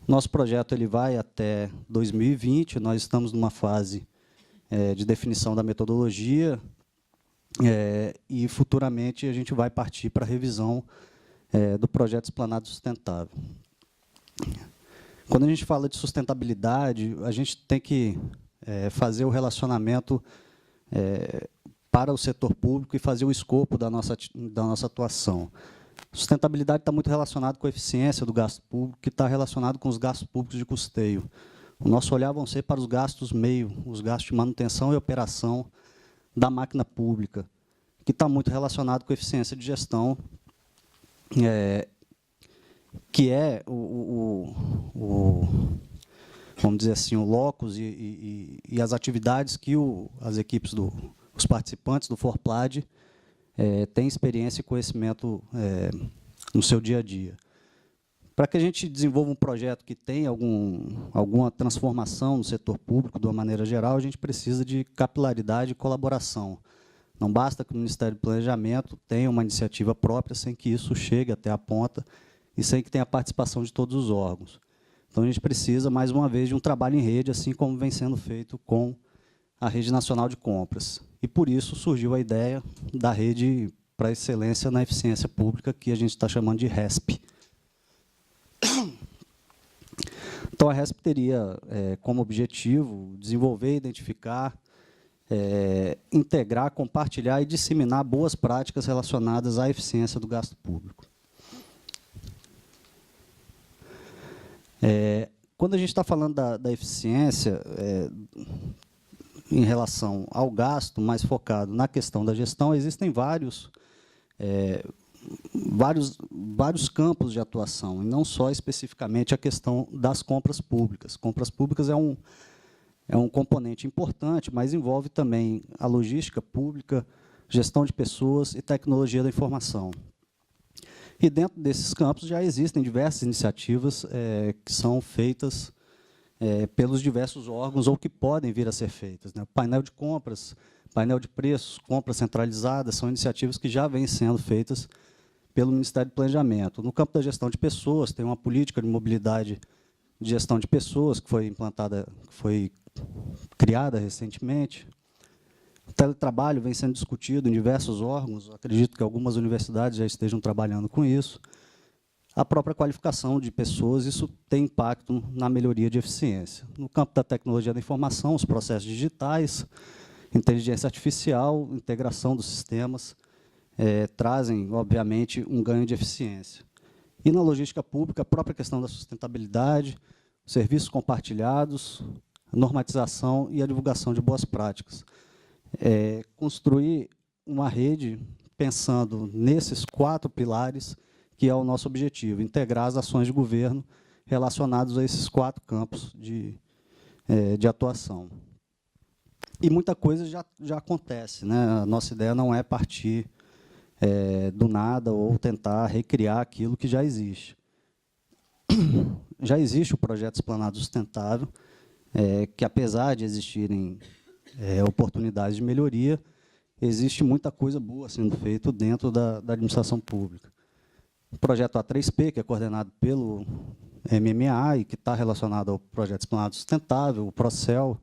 Nosso projeto ele vai até 2020, nós estamos numa fase de definição da metodologia, e futuramente a gente vai partir para a revisão do projeto Esplanada Sustentável. Quando a gente fala de sustentabilidade, a gente tem que fazer o relacionamento para o setor público e fazer o escopo da nossa atuação. Sustentabilidade está muito relacionado com a eficiência do gasto público, que está relacionado com os gastos públicos de custeio. O nosso olhar vão ser para os gastos meio, os gastos de manutenção e operação da máquina pública, que está muito relacionado com a eficiência de gestão, que é vamos dizer assim, o locus e as atividades que as equipes os participantes do FORPLAD têm experiência e conhecimento no seu dia a dia. Para que a gente desenvolva um projeto que tenha alguma transformação no setor público, de uma maneira geral, a gente precisa de capilaridade e colaboração. Não basta que o Ministério do Planejamento tenha uma iniciativa própria sem que isso chegue até a ponta e sem que tenha a participação de todos os órgãos. Então, a gente precisa, mais uma vez, de um trabalho em rede, assim como vem sendo feito com a Rede Nacional de Compras. E, por isso, surgiu a ideia da Rede para a Excelência na Eficiência Pública, que a gente está chamando de RESP. Então, a RESP teria como objetivo desenvolver, identificar, integrar, compartilhar e disseminar boas práticas relacionadas à eficiência do gasto público. Quando a gente está falando da eficiência em relação ao gasto, mais focado na questão da gestão, existem vários campos de atuação, e não só especificamente a questão das compras públicas. Compras públicas é um componente importante, mas envolve também a logística pública, gestão de pessoas e tecnologia da informação. E dentro desses campos já existem diversas iniciativas que são feitas pelos diversos órgãos ou que podem vir a ser feitas, né? O painel de compras, painel de preços, compras centralizadas, são iniciativas que já vêm sendo feitas pelo Ministério do Planejamento. No campo da gestão de pessoas, tem uma política de mobilidade de gestão de pessoas que foi implantada, que foi criada recentemente. O teletrabalho vem sendo discutido em diversos órgãos, acredito que algumas universidades já estejam trabalhando com isso. A própria qualificação de pessoas, isso tem impacto na melhoria de eficiência. No campo da tecnologia da informação, os processos digitais, inteligência artificial, integração dos sistemas, trazem, obviamente, um ganho de eficiência. E na logística pública, a própria questão da sustentabilidade, serviços compartilhados, a normatização e a divulgação de boas práticas. Construir uma rede pensando nesses 4 pilares, que é o nosso objetivo, integrar as ações de governo relacionadas a esses 4 campos de atuação. E muita coisa já acontece, né? A nossa ideia não é partir do nada ou tentar recriar aquilo que já existe. Já existe o projeto Esplanada Sustentável, que, apesar de existirem oportunidades de melhoria, existe muita coisa boa sendo feita dentro da administração pública. O projeto A3P, que é coordenado pelo MMA e que está relacionado ao projeto Esplanada Sustentável, o PROCEL,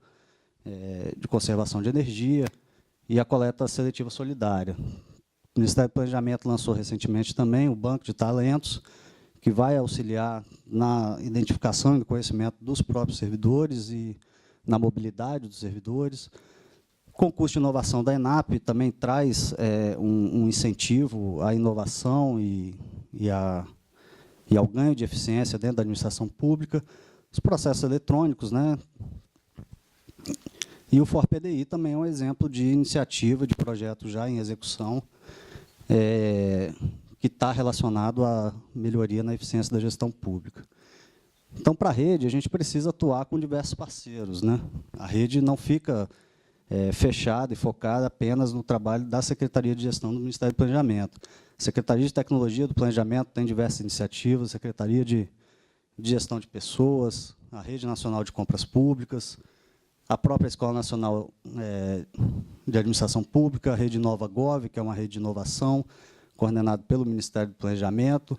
de conservação de energia, e a coleta seletiva solidária. O Ministério do Planejamento lançou recentemente também o Banco de Talentos, que vai auxiliar na identificação e no conhecimento dos próprios servidores e na mobilidade dos servidores. O concurso de inovação da ENAP também traz um incentivo à inovação e ao ganho de eficiência dentro da administração pública. Os processos eletrônicos, né? E o ForPDI também é um exemplo de iniciativa, de projeto já em execução, que está relacionado à melhoria na eficiência da gestão pública. Então, para a rede, a gente precisa atuar com diversos parceiros, né? A rede não fica fechada e focada apenas no trabalho da Secretaria de Gestão do Ministério do Planejamento. A Secretaria de Tecnologia do Planejamento tem diversas iniciativas, a Secretaria de Gestão de Pessoas, a Rede Nacional de Compras Públicas, a própria Escola Nacional de Administração Pública, a Rede Nova Gov, que é uma rede de inovação, coordenada pelo Ministério do Planejamento,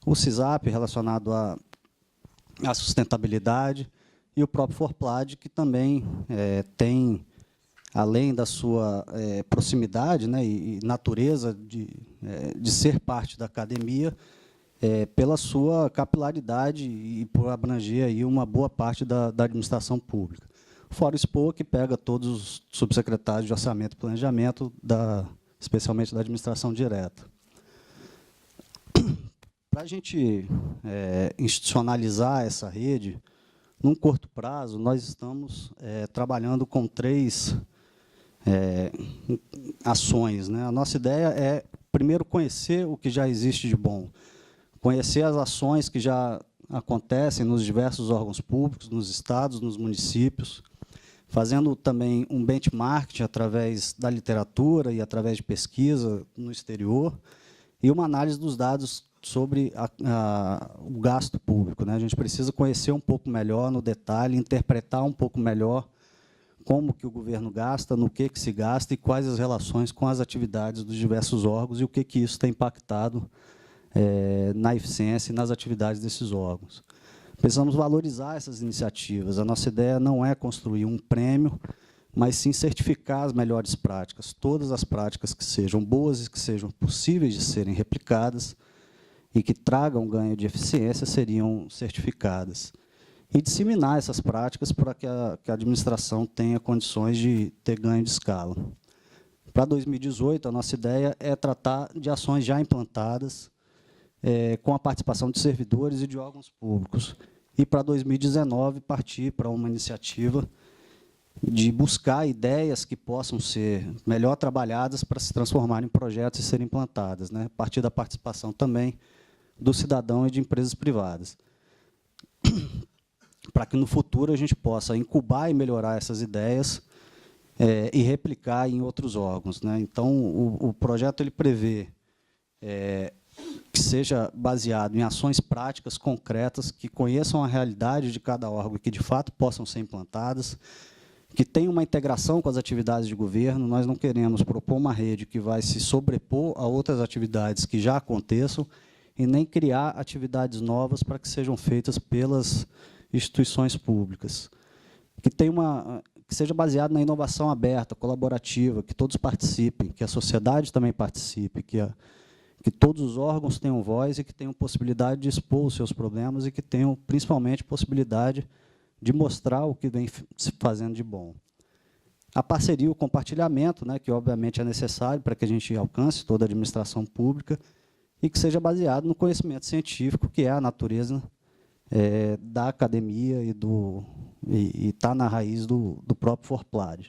o CISAP, relacionado à sustentabilidade, e o próprio ForPlad, que também tem, além da sua proximidade, né, e natureza de ser parte da academia, pela sua capilaridade e por abranger aí uma boa parte da administração pública. Fora o SPOA, que pega todos os subsecretários de Orçamento e Planejamento, especialmente da administração direta. Para a gente institucionalizar essa rede, num curto prazo, nós estamos trabalhando com 3 ações, né? A nossa ideia é, primeiro, conhecer o que já existe de bom, conhecer as ações que já acontecem nos diversos órgãos públicos, nos estados, nos municípios, fazendo também um benchmark através da literatura e através de pesquisa no exterior, e uma análise dos dados sobre o gasto público, né? A gente precisa conhecer um pouco melhor no detalhe, interpretar um pouco melhor como que o governo gasta, no que se gasta e quais as relações com as atividades dos diversos órgãos e o que isso tem impactado na eficiência e nas atividades desses órgãos. Precisamos valorizar essas iniciativas. A nossa ideia não é construir um prêmio, mas sim certificar as melhores práticas. Todas as práticas que sejam boas e que sejam possíveis de serem replicadas e que tragam ganho de eficiência seriam certificadas. E disseminar essas práticas para que a administração tenha condições de ter ganho de escala. Para 2018, a nossa ideia é tratar de ações já implantadas, com a participação de servidores e de órgãos públicos. E, para 2019, partir para uma iniciativa de buscar ideias que possam ser melhor trabalhadas para se transformar em projetos e serem implantadas, né? A partir da participação também do cidadão e de empresas privadas. Para que, no futuro, a gente possa incubar e melhorar essas ideias e replicar em outros órgãos, né? Então, o projeto ele prevê que seja baseado em ações práticas, concretas, que conheçam a realidade de cada órgão e que, de fato, possam ser implantadas, que tenham uma integração com as atividades de governo. Nós não queremos propor uma rede que vai se sobrepor a outras atividades que já aconteçam e nem criar atividades novas para que sejam feitas pelas instituições públicas. Que seja baseado na inovação aberta, colaborativa, que todos participem, que a sociedade também participe, que todos os órgãos tenham voz e que tenham possibilidade de expor os seus problemas e que tenham, principalmente, possibilidade de mostrar o que vem se fazendo de bom. A parceria, o compartilhamento, né, que, obviamente, é necessário para que a gente alcance toda a administração pública e que seja baseado no conhecimento científico, que é a natureza da academia e está na raiz do próprio ForPlad.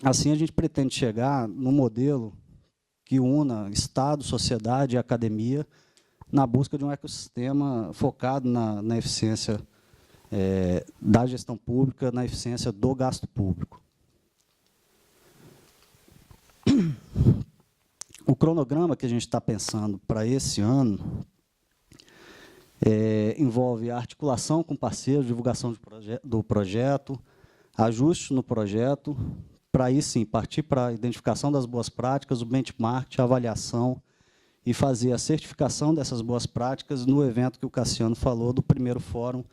Assim, a gente pretende chegar num modelo que una Estado, sociedade e academia na busca de um ecossistema focado na eficiência da gestão pública, na eficiência do gasto público. O cronograma que a gente está pensando para esse ano envolve a articulação com parceiros, divulgação do projeto, ajuste no projeto, para aí sim partir para a identificação das boas práticas, o benchmark, a avaliação e fazer a certificação dessas boas práticas no evento que o Cassiano falou, do primeiro fórum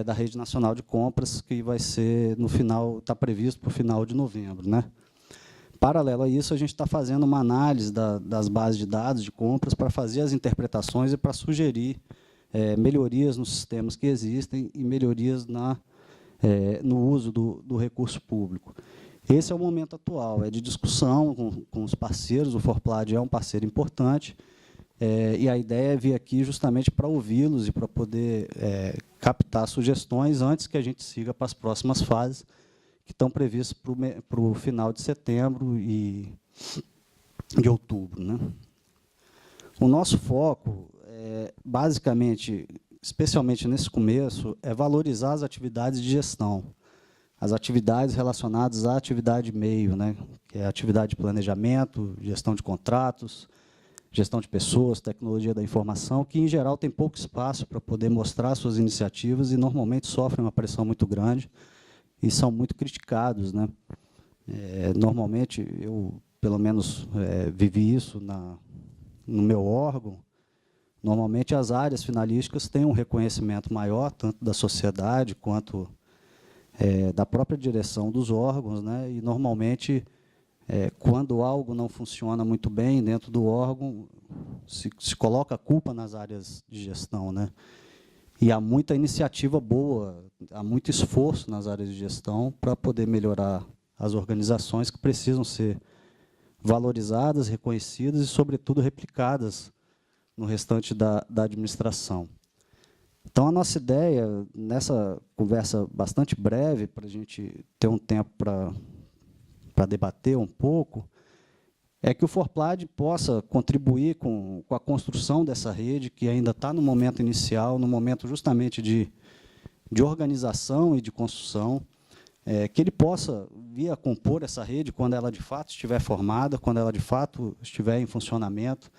da Rede Nacional de Compras, que vai ser no final, está previsto para o final de novembro, né? Paralelo a isso, a gente está fazendo uma análise das bases de dados de compras para fazer as interpretações e para sugerir melhorias nos sistemas que existem e melhorias na no uso do recurso público. Esse é o momento atual, é de discussão com os parceiros, o Forplad é um parceiro importante, e a ideia é vir aqui justamente para ouvi-los e para poder captar sugestões antes que a gente siga para as próximas fases, que estão previstas para o final de setembro e de outubro, né? O nosso foco, basicamente, especialmente nesse começo, é valorizar as atividades de gestão, as atividades relacionadas à atividade meio, né, que é a atividade de planejamento, gestão de contratos, gestão de pessoas, tecnologia da informação, que, em geral, tem pouco espaço para poder mostrar suas iniciativas e, normalmente, sofrem uma pressão muito grande e são muito criticados, né? Normalmente, eu, pelo menos, vivi isso no meu órgão. Normalmente, as áreas finalísticas têm um reconhecimento maior, tanto da sociedade quanto da própria direção dos órgãos, né? E, normalmente, quando algo não funciona muito bem dentro do órgão, se coloca a culpa nas áreas de gestão, né? E há muita iniciativa boa, há muito esforço nas áreas de gestão para poder melhorar as organizações que precisam ser valorizadas, reconhecidas e, sobretudo, replicadas no restante da administração. Então, a nossa ideia, nessa conversa bastante breve, para a gente ter um tempo para debater um pouco, é que o Forplad possa contribuir com a construção dessa rede, que ainda está no momento inicial, no momento justamente de organização e de construção, que ele possa vir a compor essa rede quando ela, de fato, estiver formada, quando ela, de fato, estiver em funcionamento,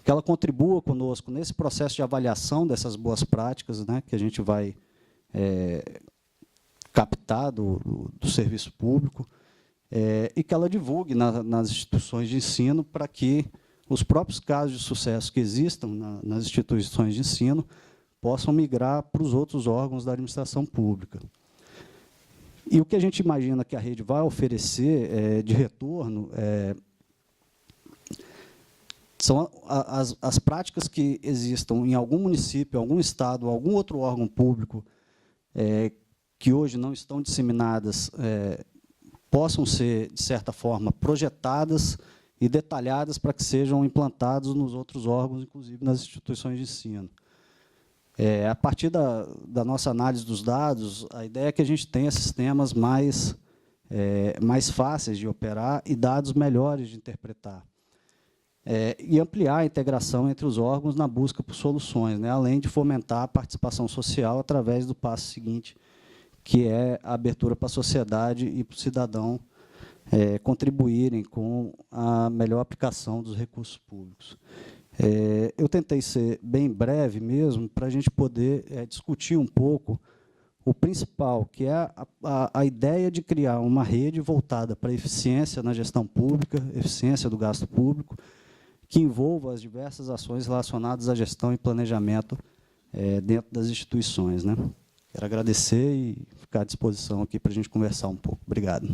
que ela contribua conosco nesse processo de avaliação dessas boas práticas, né, que a gente vai captar do serviço público, e que ela divulgue nas instituições de ensino para que os próprios casos de sucesso que existam nas instituições de ensino possam migrar para os outros órgãos da administração pública. E o que a gente imagina que a rede vai oferecer de retorno são as práticas que existam em algum município, algum estado, algum outro órgão público que hoje não estão disseminadas, possam ser, de certa forma, projetadas e detalhadas para que sejam implantados nos outros órgãos, inclusive nas instituições de ensino. A partir da nossa análise dos dados, a ideia é que a gente tenha sistemas mais fáceis de operar e dados melhores de interpretar. E ampliar a integração entre os órgãos na busca por soluções, né, além de fomentar a participação social através do passo seguinte, que é a abertura para a sociedade e para o cidadão contribuírem com a melhor aplicação dos recursos públicos. Eu tentei ser bem breve mesmo, para a gente poder discutir um pouco o principal, que é a ideia de criar uma rede voltada para a eficiência na gestão pública, eficiência do gasto público, que envolva as diversas ações relacionadas à gestão e planejamento dentro das instituições, né? Quero agradecer e ficar à disposição aqui para a gente conversar um pouco. Obrigado.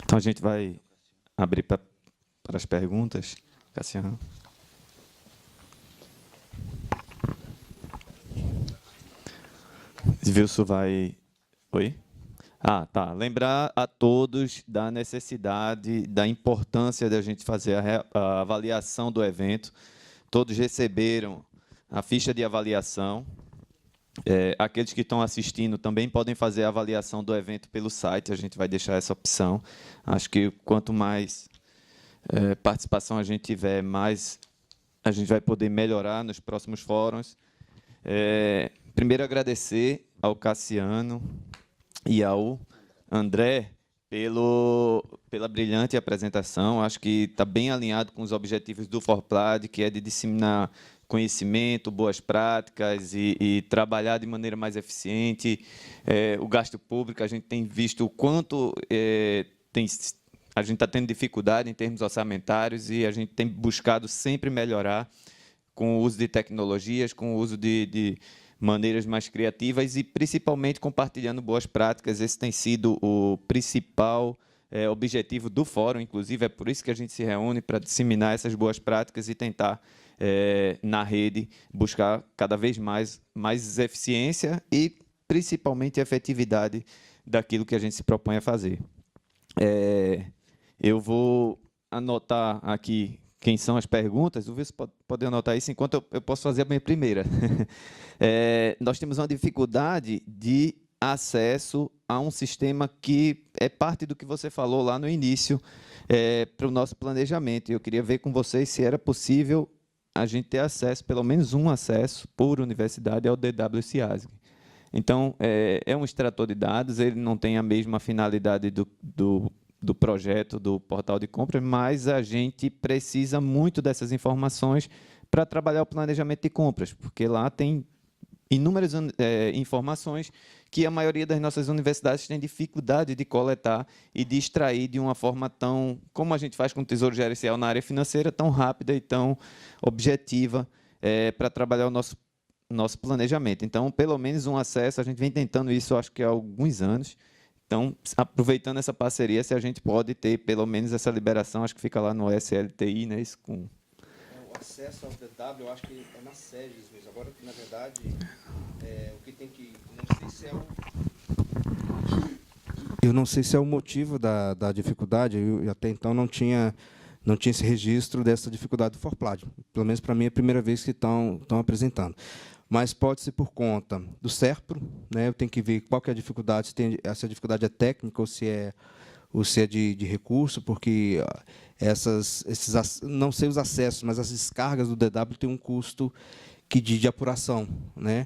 Então, a gente vai abrir para as perguntas. Cassiano. Wilson vai... Oi? Ah, tá. Lembrar a todos da necessidade, da importância de a gente fazer a avaliação do evento. Todos receberam a ficha de avaliação. Aqueles que estão assistindo também podem fazer a avaliação do evento pelo site, a gente vai deixar essa opção. Acho que quanto mais participação a gente tiver, mais a gente vai poder melhorar nos próximos fóruns. Primeiro, agradecer ao Cassiano e ao André pela brilhante apresentação. Acho que está bem alinhado com os objetivos do Forplad, que é de disseminar conhecimento, boas práticas e trabalhar de maneira mais eficiente. O gasto público, a gente tem visto o quanto a gente está tendo dificuldade em termos orçamentários e a gente tem buscado sempre melhorar com o uso de tecnologias, com o uso de maneiras mais criativas e, principalmente, compartilhando boas práticas. Esse tem sido o principal objetivo do fórum, inclusive, é por isso que a gente se reúne, para disseminar essas boas práticas e tentar, na rede, buscar cada vez mais eficiência e, principalmente, efetividade daquilo que a gente se propõe a fazer. Eu vou anotar aqui quem são as perguntas. O Wilson pode anotar isso enquanto eu posso fazer a minha primeira. Nós temos uma dificuldade de acesso a um sistema que é parte do que você falou lá no início para o nosso planejamento. Eu queria ver com vocês se era possível a gente ter acesso, pelo menos um acesso por universidade ao DW-CIASG. Então, é um extrator de dados, ele não tem a mesma finalidade do projeto do portal de compras, mas a gente precisa muito dessas informações para trabalhar o planejamento de compras, porque lá tem inúmeras informações que a maioria das nossas universidades tem dificuldade de coletar e de extrair de uma forma tão, como a gente faz com o Tesouro Gerencial na área financeira, tão rápida e tão objetiva para trabalhar o nosso planejamento. Então, pelo menos um acesso, a gente vem tentando isso, acho que há alguns anos. Então, aproveitando essa parceria, se a gente pode ter pelo menos essa liberação, acho que fica lá no SLTI, né? Isso com... O acesso ao DW, eu acho que é nas sedes mesmo. Agora, na verdade, o que tem que... Não sei se é o... Eu não sei se é o motivo da dificuldade. Eu até então não tinha esse registro dessa dificuldade do Forplad. Pelo menos para mim é a primeira vez que estão apresentando. Mas pode ser por conta do SERPRO, né? Eu tenho que ver qual que é a dificuldade, se a dificuldade é técnica ou se é de recurso, porque não sei os acessos, mas as descargas do DW têm um custo de apuração, né?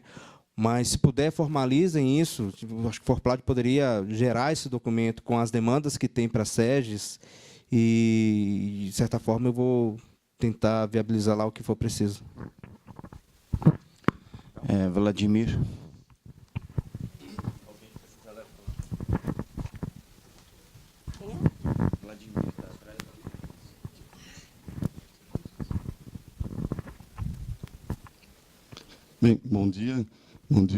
Mas, se puder, formalizem isso. Acho que o Forplad poderia gerar esse documento com as demandas que tem para a SEGES e, de certa forma, eu vou tentar viabilizar lá o que for preciso. Vladimir. Bem, bom dia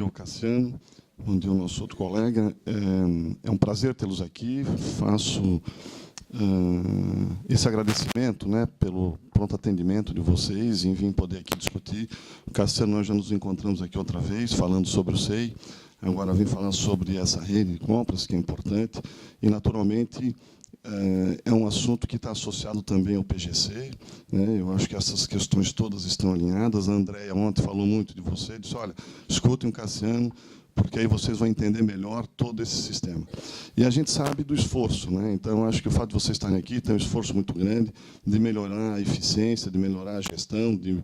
ao Cassiano, bom dia ao nosso outro colega. É um prazer tê-los aqui. Faço esse agradecimento, né, pelo pronto atendimento de vocês em vir poder aqui discutir. O Cassiano, nós já nos encontramos aqui outra vez, falando sobre o SEI, agora vim falar sobre essa rede de compras, que é importante, e, naturalmente, é um assunto que está associado também ao PGC, né? Eu acho que essas questões todas estão alinhadas. A Andréia ontem falou muito de você, disse, olha, escutem o Cassiano, porque aí vocês vão entender melhor todo esse sistema. E a gente sabe do esforço, né? Então, acho que o fato de vocês estarem aqui tem um esforço muito grande de melhorar a eficiência, de melhorar a gestão, de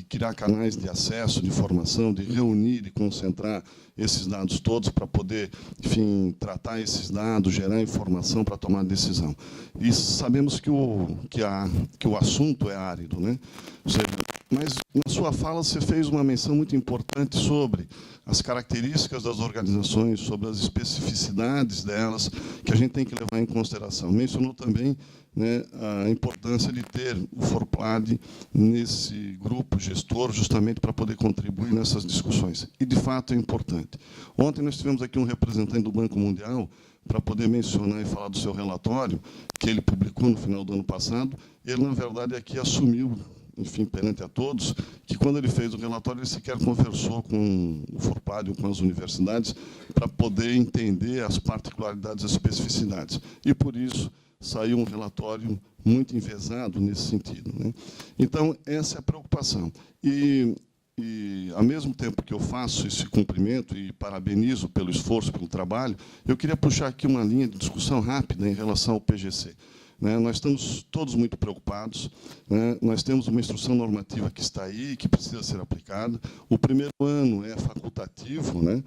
criar canais de acesso, de informação, de reunir e concentrar esses dados todos para poder, enfim, tratar esses dados, gerar informação para tomar decisão. E sabemos que o assunto é árido, né? Ou seja, mas, na sua fala, você fez uma menção muito importante sobre as características das organizações, sobre as especificidades delas, que a gente tem que levar em consideração. Mencionou também, né, a importância de ter o Forplad nesse grupo gestor, justamente para poder contribuir nessas discussões. E, de fato, é importante. Ontem nós tivemos aqui um representante do Banco Mundial para poder mencionar e falar do seu relatório, que ele publicou no final do ano passado. Ele, na verdade, aqui assumiu, enfim, perante a todos, que quando ele fez o relatório, ele sequer conversou com o Forplad ou com as universidades para poder entender as particularidades, as especificidades. E, por isso, saiu um relatório muito envesado nesse sentido, né? Então, essa é a preocupação. E, ao mesmo tempo que eu faço esse cumprimento e parabenizo pelo esforço, pelo trabalho, eu queria puxar aqui uma linha de discussão rápida em relação ao PGC. Nós estamos todos muito preocupados, né? Nós temos uma instrução normativa que está aí, que precisa ser aplicada. O primeiro ano é facultativo, né?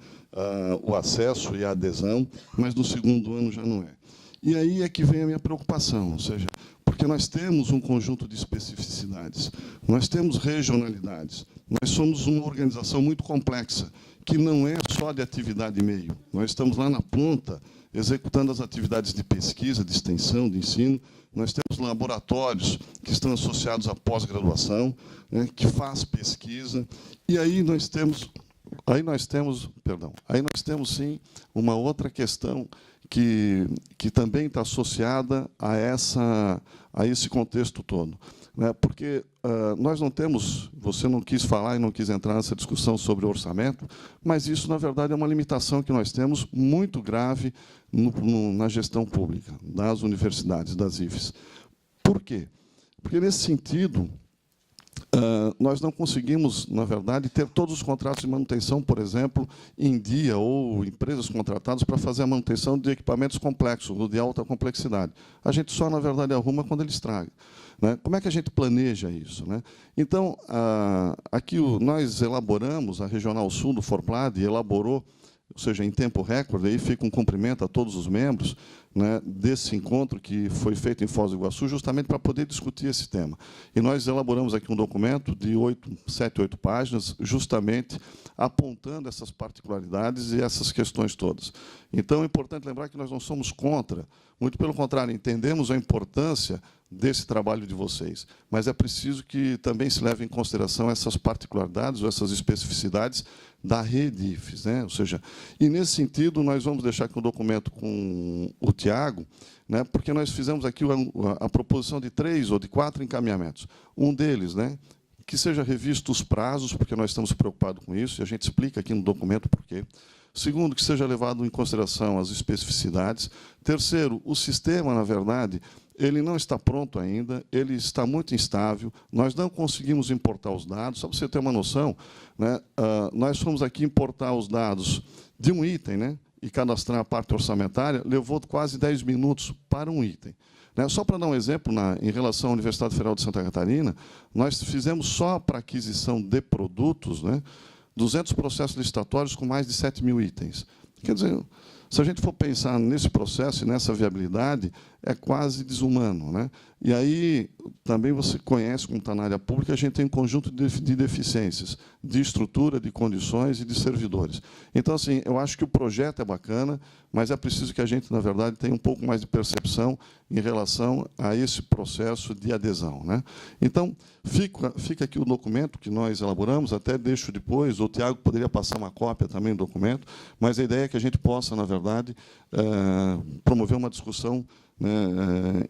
O acesso e a adesão, mas no segundo ano já não é. E aí é que vem a minha preocupação, ou seja, porque nós temos um conjunto de especificidades, nós temos regionalidades, nós somos uma organização muito complexa, que não é só de atividade e meio. Nós estamos lá na ponta, executando as atividades de pesquisa, de extensão, de ensino. Nós temos laboratórios que estão associados à pós-graduação, né, que faz pesquisa. E aí nós temos, sim, uma outra questão que também está associada a esse contexto todo, né? Porque nós não temos, você não quis falar e não quis entrar nessa discussão sobre orçamento, mas isso, na verdade, é uma limitação que nós temos muito grave na gestão pública, das universidades, das IFES. Por quê? Porque, nesse sentido, nós não conseguimos, na verdade, ter todos os contratos de manutenção, por exemplo, em dia, ou empresas contratadas para fazer a manutenção de equipamentos complexos, ou de alta complexidade. A gente só, na verdade, arruma quando ele estraga, né? Como é que a gente planeja isso, né? Então, aqui nós elaboramos, a Regional Sul do Forplad elaborou, ou seja, em tempo recorde, aí fica um cumprimento a todos os membros, né, desse encontro que foi feito em Foz do Iguaçu, justamente para poder discutir esse tema. E nós elaboramos aqui um documento de 7, 8 páginas, justamente apontando essas particularidades e essas questões todas. Então, é importante lembrar que nós não somos contra, muito pelo contrário, entendemos a importância desse trabalho de vocês, mas é preciso que também se leve em consideração essas particularidades ou essas especificidades da rede IFES, né? Ou seja, e nesse sentido nós vamos deixar aqui um documento com o Tiago, né? Porque nós fizemos aqui a proposição de 3 ou de 4 encaminhamentos. Um deles, né, que seja revisto os prazos, porque nós estamos preocupados com isso, e a gente explica aqui no documento por quê. Segundo, que seja levado em consideração as especificidades. Terceiro, o sistema, na verdade, ele não está pronto ainda, ele está muito instável, nós não conseguimos importar os dados. Só para você ter uma noção, né, nós fomos aqui importar os dados de um item, né, e cadastrar a parte orçamentária, levou quase 10 minutos para um item. Né? Só para dar um exemplo, em relação à Universidade Federal de Santa Catarina, nós fizemos só para aquisição de produtos, né, 200 processos licitatórios com mais de 7.000 itens. Quer dizer, se a gente for pensar nesse processo e nessa viabilidade, é quase desumano, né? E aí, também você conhece, como está na área pública, a gente tem um conjunto de deficiências, de estrutura, de condições e de servidores. Então, assim, eu acho que o projeto é bacana, mas é preciso que a gente, na verdade, tenha um pouco mais de percepção em relação a esse processo de adesão, né? Então, fica aqui o documento que nós elaboramos, até deixo depois, o Tiago poderia passar uma cópia também do documento, mas a ideia é que a gente possa, na verdade, promover uma discussão, né,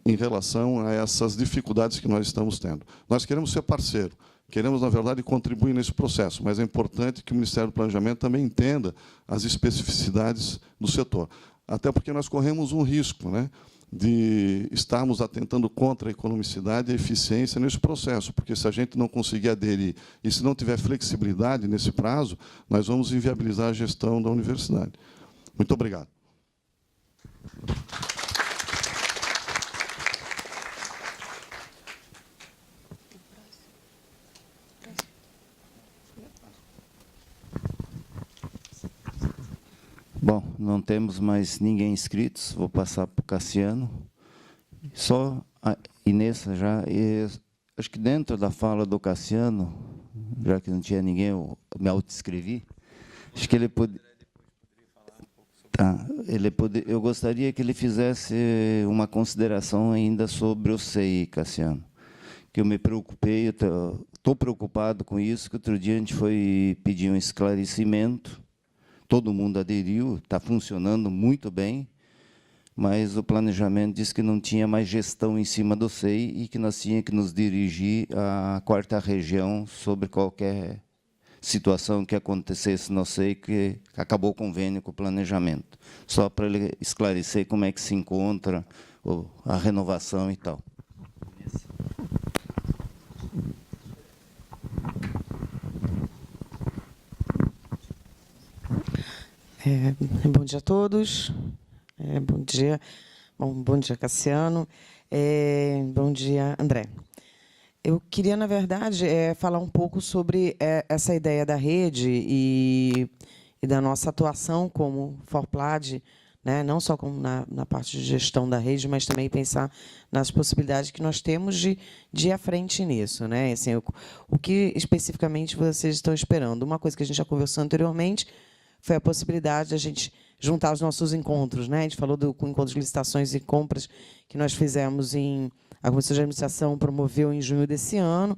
em relação a essas dificuldades que nós estamos tendo. Nós queremos ser parceiro, queremos, na verdade, contribuir nesse processo, mas é importante que o Ministério do Planejamento também entenda as especificidades do setor. Até porque nós corremos um risco, né, de estarmos atentando contra a economicidade e a eficiência nesse processo, porque se a gente não conseguir aderir e se não tiver flexibilidade nesse prazo, nós vamos inviabilizar a gestão da universidade. Muito obrigado. Bom, não temos mais ninguém inscrito, vou passar para o Cassiano. Só a Inês já, acho que dentro da fala do Cassiano, já que não tinha ninguém, eu me autoescrevi, acho que ele poderia... Tá, eu gostaria que ele fizesse uma consideração ainda sobre o CI, Cassiano, que eu me preocupei, estou preocupado com isso, que outro dia a gente foi pedir um esclarecimento, todo mundo aderiu, está funcionando muito bem, mas o planejamento disse que não tinha mais gestão em cima do SEI e que nós tínhamos que nos dirigir à 4ª região sobre qualquer situação que acontecesse no SEI, que acabou o convênio com o planejamento. Só para ele esclarecer como é que se encontra a renovação e tal. Bom dia a todos. Bom dia, Cassiano. Bom dia, André. Eu queria, na verdade, falar um pouco sobre essa ideia da rede e da nossa atuação como Forplad né? Não só como na parte de gestão da rede, mas também pensar nas possibilidades que nós temos de ir à frente nisso, né? Assim, o que especificamente vocês estão esperando? Uma coisa que a gente já conversou anteriormente foi a possibilidade de a gente juntar os nossos encontros, né? A gente falou do encontro de licitações e compras que nós fizemos a Comissão de Administração promoveu em junho desse ano,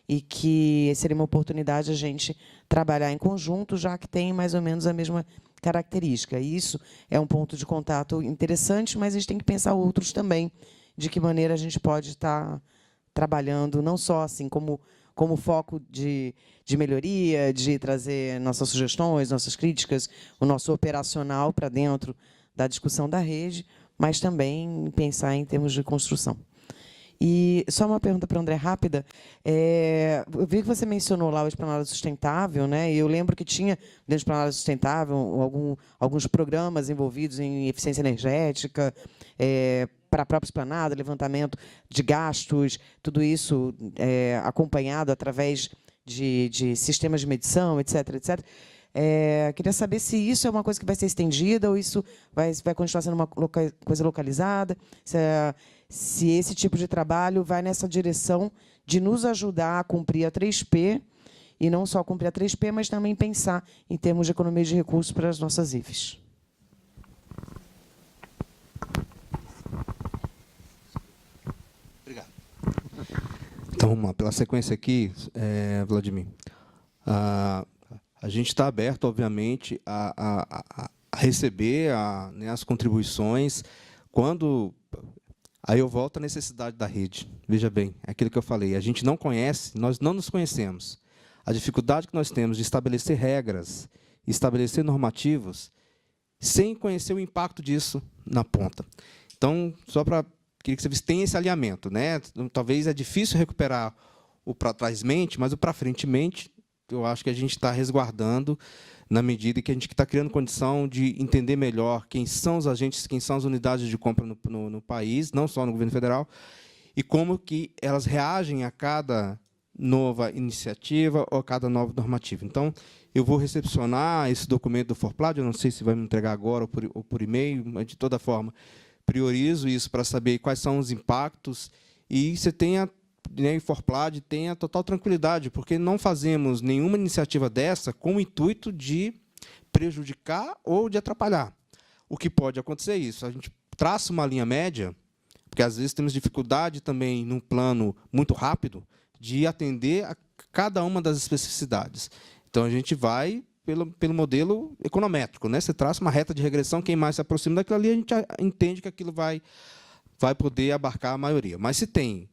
e que seria uma oportunidade a gente trabalhar em conjunto, já que tem mais ou menos a mesma característica. E isso é um ponto de contato interessante, mas a gente tem que pensar outros também, de que maneira a gente pode estar trabalhando, não só assim como foco de melhoria, de trazer nossas sugestões, nossas críticas, o nosso operacional para dentro da discussão da rede, mas também pensar em termos de construção. E só uma pergunta para o André, rápida. Eu vi que você mencionou lá o Esplanada Sustentável, né? E eu lembro que tinha, dentro do Esplanada Sustentável, alguns programas envolvidos em eficiência energética, para a própria esplanada, levantamento de gastos, tudo isso acompanhado através de sistemas de medição, etc., etc. Queria saber se isso é uma coisa que vai ser estendida ou isso vai continuar sendo uma coisa localizada, se esse tipo de trabalho vai nessa direção de nos ajudar a cumprir a 3P, e não só cumprir a 3P, mas também pensar em termos de economia de recursos para as nossas IFES. Obrigado. Então, vamos lá. Pela sequência aqui, Vladimir, a gente está aberto, obviamente, a receber as contribuições quando... Aí eu volto à necessidade da rede. Veja bem, é aquilo que eu falei. A gente não conhece, nós não nos conhecemos. A dificuldade que nós temos de estabelecer regras, estabelecer normativos, sem conhecer o impacto disso na ponta. Então, só para... Queria que você tenha esse alinhamento, né? Talvez é difícil recuperar o para trás-mente, mas o para frente-mente, eu acho que a gente está resguardando na medida que a gente está criando condição de entender melhor quem são os agentes, quem são as unidades de compra no país, não só no governo federal, e como que elas reagem a cada nova iniciativa ou a cada nova normativa. Então, eu vou recepcionar esse documento do Forplad, eu não sei se vai me entregar agora ou por e-mail, mas, de toda forma, priorizo isso para saber quais são os impactos, e você tenha... o Forplad tenha total tranquilidade, porque não fazemos nenhuma iniciativa dessa com o intuito de prejudicar ou de atrapalhar. O que pode acontecer é isso, a gente traça uma linha média, porque às vezes temos dificuldade também, num plano muito rápido, de atender a cada uma das especificidades. Então, a gente vai pelo modelo econométrico, né? Você traça uma reta de regressão, quem mais se aproxima daquilo ali, a gente entende que aquilo vai poder abarcar a maioria. Mas se tem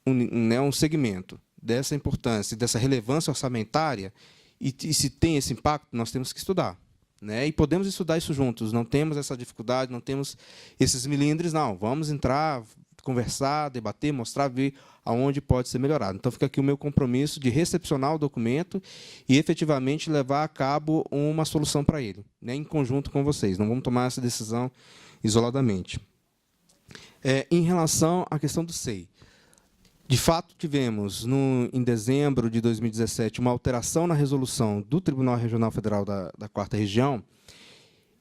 um segmento dessa importância, dessa relevância orçamentária, e se tem esse impacto, nós temos que estudar, né? E podemos estudar isso juntos, não temos essa dificuldade, não temos esses milindres, não. Vamos entrar, conversar, debater, mostrar, ver aonde pode ser melhorado. Então, fica aqui o meu compromisso de recepcionar o documento e, efetivamente, levar a cabo uma solução para ele, né? Em conjunto com vocês. Não vamos tomar essa decisão isoladamente. Em relação à questão do SEI, de fato, tivemos, em dezembro de 2017, uma alteração na resolução do Tribunal Regional Federal da 4ª Região,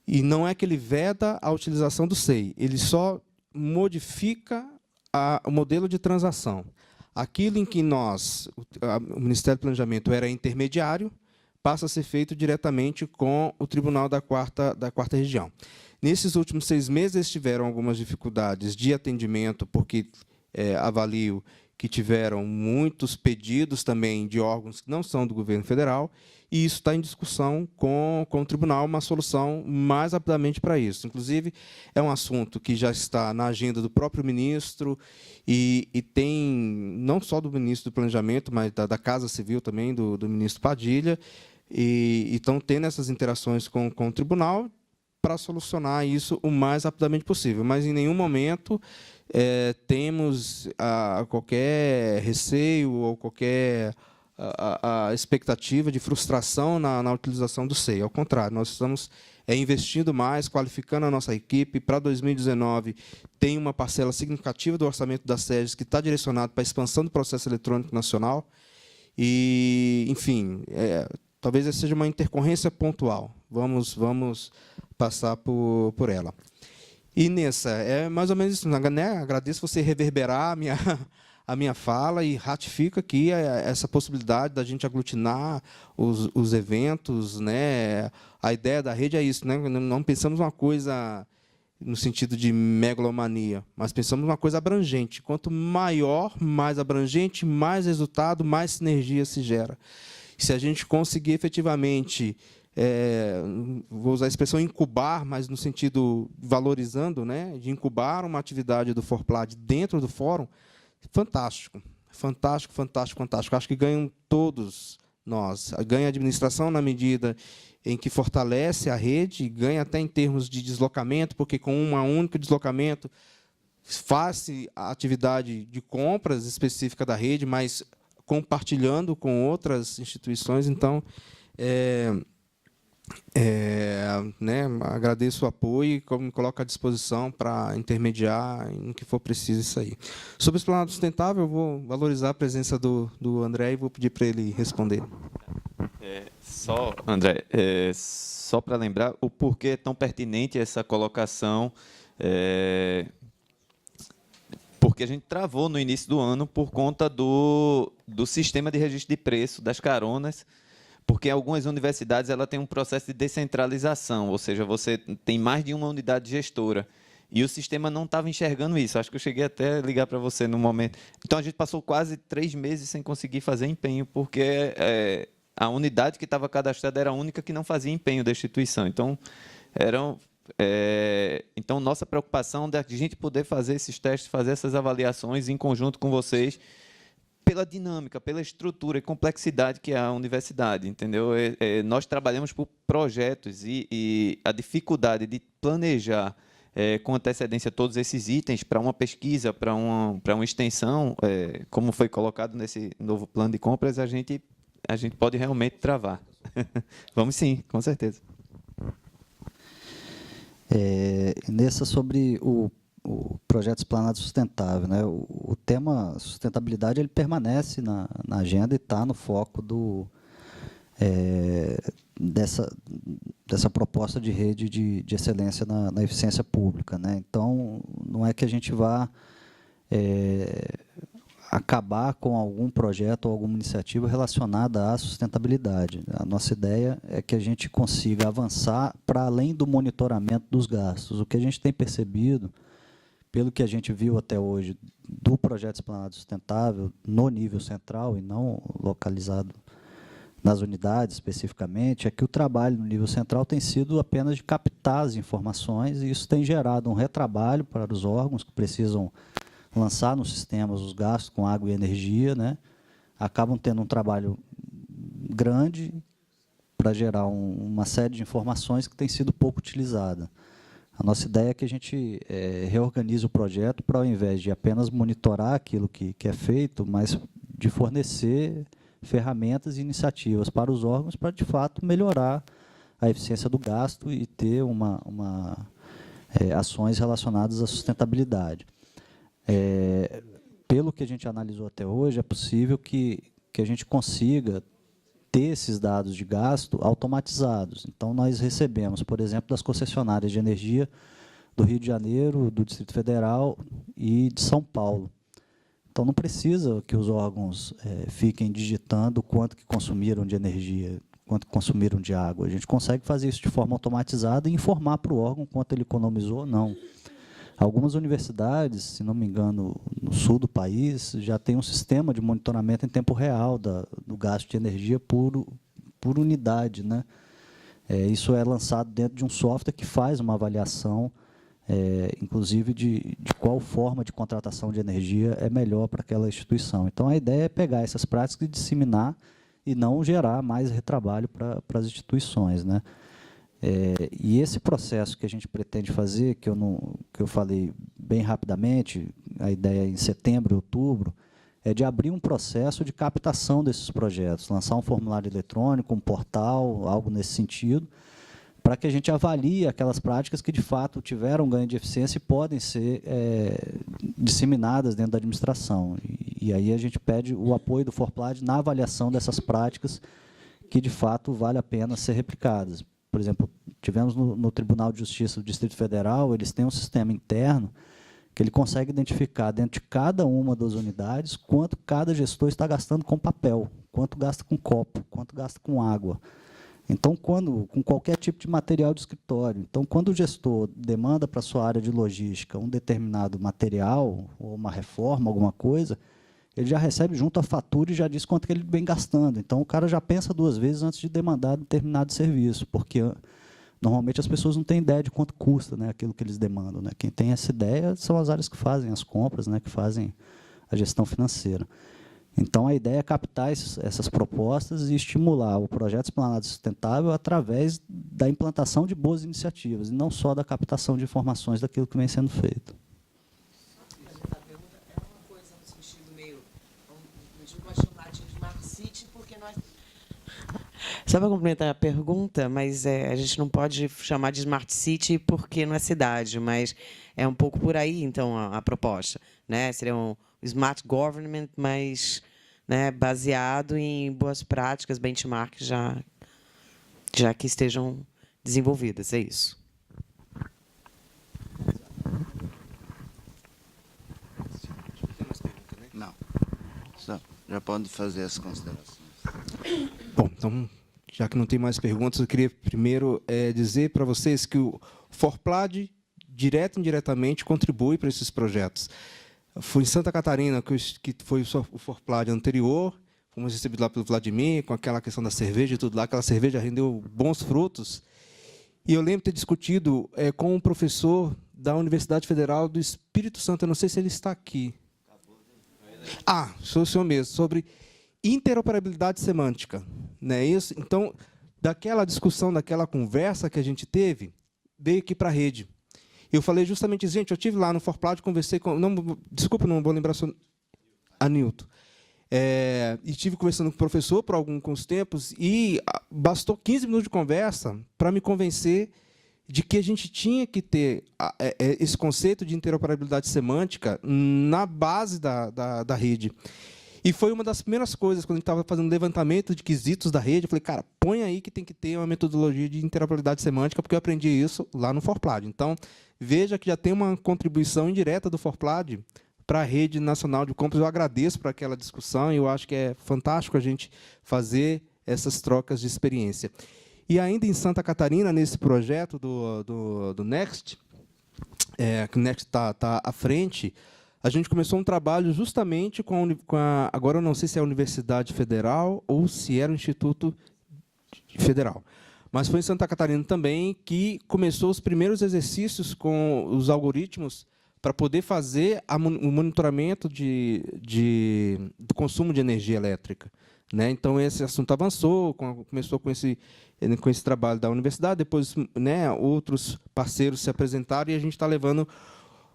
e não é que ele veda a utilização do SEI, ele só modifica o modelo de transação. Aquilo em que o Ministério do Planejamento era intermediário, passa a ser feito diretamente com o Tribunal da 4ª Região. Nesses últimos 6 meses, tiveram algumas dificuldades de atendimento, porque avalio que tiveram muitos pedidos também de órgãos que não são do governo federal, e isso está em discussão com o tribunal, uma solução mais rapidamente para isso. Inclusive, é um assunto que já está na agenda do próprio ministro, e tem, não só do ministro do Planejamento, mas da Casa Civil também, do ministro Padilha, e estão tendo essas interações com o tribunal para solucionar isso o mais rapidamente possível. Mas, em nenhum momento, temos qualquer receio ou qualquer a expectativa de frustração na utilização do SEI. Ao contrário, nós estamos investindo mais, qualificando a nossa equipe. Para 2019, tem uma parcela significativa do orçamento das SEDES que está direcionado para a expansão do processo eletrônico nacional. E, enfim, talvez essa seja uma intercorrência pontual. Vamos passar por ela. E nessa, é mais ou menos isso, né? Agradeço você reverberar a minha fala e ratifica aqui essa possibilidade da gente aglutinar os eventos, né? A ideia da rede é isso, né? Não pensamos uma coisa no sentido de megalomania, mas pensamos uma coisa abrangente. Quanto maior, mais abrangente, mais resultado, mais sinergia se gera. Se a gente conseguir efetivamente, vou usar a expressão incubar, mas no sentido valorizando, né, de incubar uma atividade do Forplad dentro do fórum, fantástico, fantástico, fantástico, fantástico. Acho que ganham todos nós. Ganha a administração na medida em que fortalece a rede, ganha até em termos de deslocamento, porque com um único deslocamento faz-se a atividade de compras específica da rede, mas compartilhando com outras instituições. Então, né, agradeço o apoio e me coloco à disposição para intermediar no que for preciso isso aí. Sobre o esplanado sustentável, eu vou valorizar a presença do André e vou pedir para ele responder. Só, André, só para lembrar o porquê é tão pertinente essa colocação, porque a gente travou no início do ano por conta do sistema de registro de preço das caronas, porque algumas universidades ela tem um processo de descentralização, ou seja, você tem mais de uma unidade gestora, e o sistema não estava enxergando isso. Acho que eu cheguei até a ligar para você no momento. Então, a gente passou quase 3 meses sem conseguir fazer empenho, porque a unidade que estava cadastrada era a única que não fazia empenho da instituição. Então, então nossa preocupação é de a gente poder fazer esses testes, fazer essas avaliações em conjunto com vocês, pela dinâmica, pela estrutura e complexidade que é a universidade, entendeu? Nós trabalhamos por projetos e a dificuldade de planejar com antecedência todos esses itens para uma pesquisa, para uma extensão, como foi colocado nesse novo plano de compras, a gente pode realmente travar. Vamos sim, com certeza. Nessa sobre o projeto Esplanada Sustentável, né? O tema sustentabilidade ele permanece na agenda e está no foco dessa proposta de rede de excelência na eficiência pública, né? Então, não é que a gente vá acabar com algum projeto ou alguma iniciativa relacionada à sustentabilidade. A nossa ideia é que a gente consiga avançar para além do monitoramento dos gastos. O que a gente tem percebido, pelo que a gente viu até hoje do projeto Esplanada Sustentável no nível central e não localizado nas unidades especificamente, é que o trabalho no nível central tem sido apenas de captar as informações, e isso tem gerado um retrabalho para os órgãos que precisam lançar nos sistemas os gastos com água e energia, né? Acabam tendo um trabalho grande para gerar uma série de informações que tem sido pouco utilizada. A nossa ideia é que a gente reorganize o projeto para, ao invés de apenas monitorar aquilo que é feito, mas de fornecer ferramentas e iniciativas para os órgãos para, de fato, melhorar a eficiência do gasto e ter ações relacionadas à sustentabilidade. Pelo que a gente analisou até hoje, é possível que a gente consiga ter esses dados de gasto automatizados. Então, nós recebemos, por exemplo, das concessionárias de energia do Rio de Janeiro, do Distrito Federal e de São Paulo. Então, não precisa que os órgãos fiquem digitando quanto que consumiram de energia, quanto consumiram de água. A gente consegue fazer isso de forma automatizada e informar para o órgão quanto ele economizou ou não. Algumas universidades, se não me engano, no sul do país, já tem um sistema de monitoramento em tempo real do gasto de energia por unidade, né? Isso é lançado dentro de um software que faz uma avaliação, inclusive, de qual forma de contratação de energia é melhor para aquela instituição. Então, a ideia é pegar essas práticas e disseminar e não gerar mais retrabalho para as instituições, né? E esse processo que a gente pretende fazer, que eu falei bem rapidamente, a ideia é em setembro, outubro, é de abrir um processo de captação desses projetos, lançar um formulário eletrônico, um portal, algo nesse sentido, para que a gente avalie aquelas práticas que, de fato, tiveram ganho de eficiência e podem ser disseminadas dentro da administração. E aí a gente pede o apoio do Forplad na avaliação dessas práticas que, de fato, vale a pena ser replicadas. Por exemplo, tivemos no Tribunal de Justiça do Distrito Federal, eles têm um sistema interno que ele consegue identificar dentro de cada uma das unidades quanto cada gestor está gastando com papel, quanto gasta com copo, quanto gasta com água. Então, com qualquer tipo de material de escritório. Então, quando o gestor demanda para a sua área de logística um determinado material, ou uma reforma, alguma coisa, ele já recebe junto a fatura e já diz quanto que ele vem gastando. Então, o cara já pensa 2 vezes antes de demandar determinado serviço, porque normalmente as pessoas não têm ideia de quanto custa, né, aquilo que eles demandam, né? Quem tem essa ideia são as áreas que fazem as compras, né, que fazem a gestão financeira. Então, a ideia é captar essas propostas e estimular o projeto Esplanada Sustentável através da implantação de boas iniciativas, e não só da captação de informações daquilo que vem sendo feito. A pergunta é uma coisa no sentido meio... A gente não pode chamar de Smart City, porque nós... Só para complementar a pergunta, mas a gente não pode chamar de Smart City porque não é cidade, mas é um pouco por aí, então, a proposta, né? Seria um Smart Government, mas, né, baseado em boas práticas, benchmarks já que estejam desenvolvidas, é isso. Não. Já pode fazer as considerações. Bom, então, já que não tem mais perguntas, eu queria primeiro dizer para vocês que o Forplad, direto e indiretamente, contribui para esses projetos. Foi em Santa Catarina, que foi o Forplad anterior, fomos recebidos lá pelo Vladimir, com aquela questão da cerveja e tudo lá, aquela cerveja rendeu bons frutos. E eu lembro de ter discutido com um professor da Universidade Federal do Espírito Santo, eu não sei se ele está aqui. Ah, sou o senhor mesmo, sobre interoperabilidade semântica, não é isso? Então, daquela discussão, daquela conversa que a gente teve, veio aqui para a rede. Eu falei justamente, gente, eu estive lá no Forplad, conversei com... Desculpa, não vou lembrar seu... Anilton. E estive conversando com o professor por alguns tempos e bastou 15 minutos de conversa para me convencer de que a gente tinha que ter esse conceito de interoperabilidade semântica na base da rede. E foi uma das primeiras coisas, quando a gente estava fazendo levantamento de quesitos da rede, eu falei, cara, põe aí que tem que ter uma metodologia de interoperabilidade semântica, porque eu aprendi isso lá no Forplad. Então, veja que já tem uma contribuição indireta do Forplad para a Rede Nacional de Compras. Eu agradeço por aquela discussão e eu acho que é fantástico a gente fazer essas trocas de experiência. E ainda em Santa Catarina, nesse projeto do Next, que o Next está à frente, a gente começou um trabalho justamente agora eu não sei se é a Universidade Federal ou se era o Instituto Federal, mas foi em Santa Catarina também que começou os primeiros exercícios com os algoritmos para poder fazer o monitoramento do consumo de energia elétrica, né? Então, esse assunto avançou, começou com esse trabalho da universidade, depois, né, outros parceiros se apresentaram e a gente está levando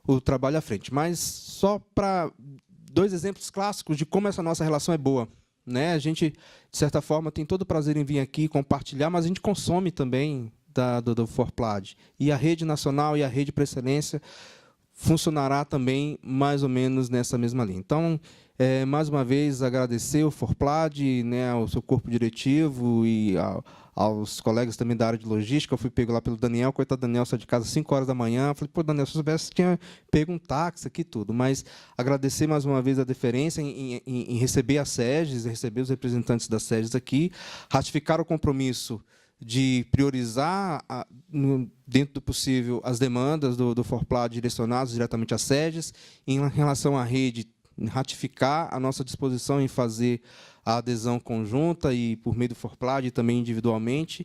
o trabalho à frente. Mas só para 2 exemplos clássicos de como essa nossa relação é boa, né? A gente, de certa forma, tem todo o prazer em vir aqui compartilhar, mas a gente consome também do Forplad. E a rede nacional e a rede por excelência funcionará também mais ou menos nessa mesma linha. Então, mais uma vez, agradecer o Forplad, né, ao seu corpo diretivo e aos colegas também da área de logística. Eu fui pego lá pelo Daniel, coitado do Daniel, saiu de casa às 5 horas da manhã. Eu falei, pô, Daniel, se eu soubesse, tinha pego um táxi aqui e tudo. Mas agradecer mais uma vez a deferência em receber a SEGES, receber os representantes da SEGES aqui, ratificar o compromisso de priorizar, dentro do possível, as demandas do Forplad direcionadas diretamente às SEGES. Em relação à rede, ratificar a nossa disposição em fazer a adesão conjunta e por meio do Forplad e também individualmente.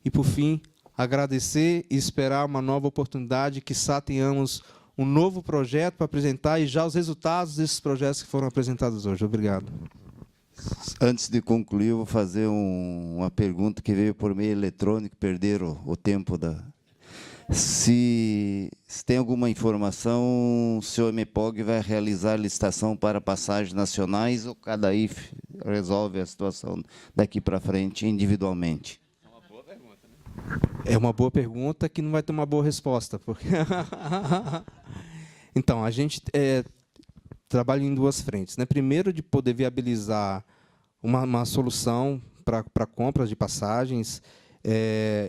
E, por fim, agradecer e esperar uma nova oportunidade, quiçá tenhamos um novo projeto para apresentar e já os resultados desses projetos que foram apresentados hoje. Obrigado. Antes de concluir, eu vou fazer uma pergunta que veio por meio eletrônico, perderam o tempo da... Se tem alguma informação, se o MEPOG vai realizar licitação para passagens nacionais ou cada IF resolve a situação daqui para frente individualmente? É uma boa pergunta, né? É uma boa pergunta que não vai ter uma boa resposta. Porque... Então, a gente trabalha em 2 frentes, né? Primeiro, de poder viabilizar uma solução para compras de passagens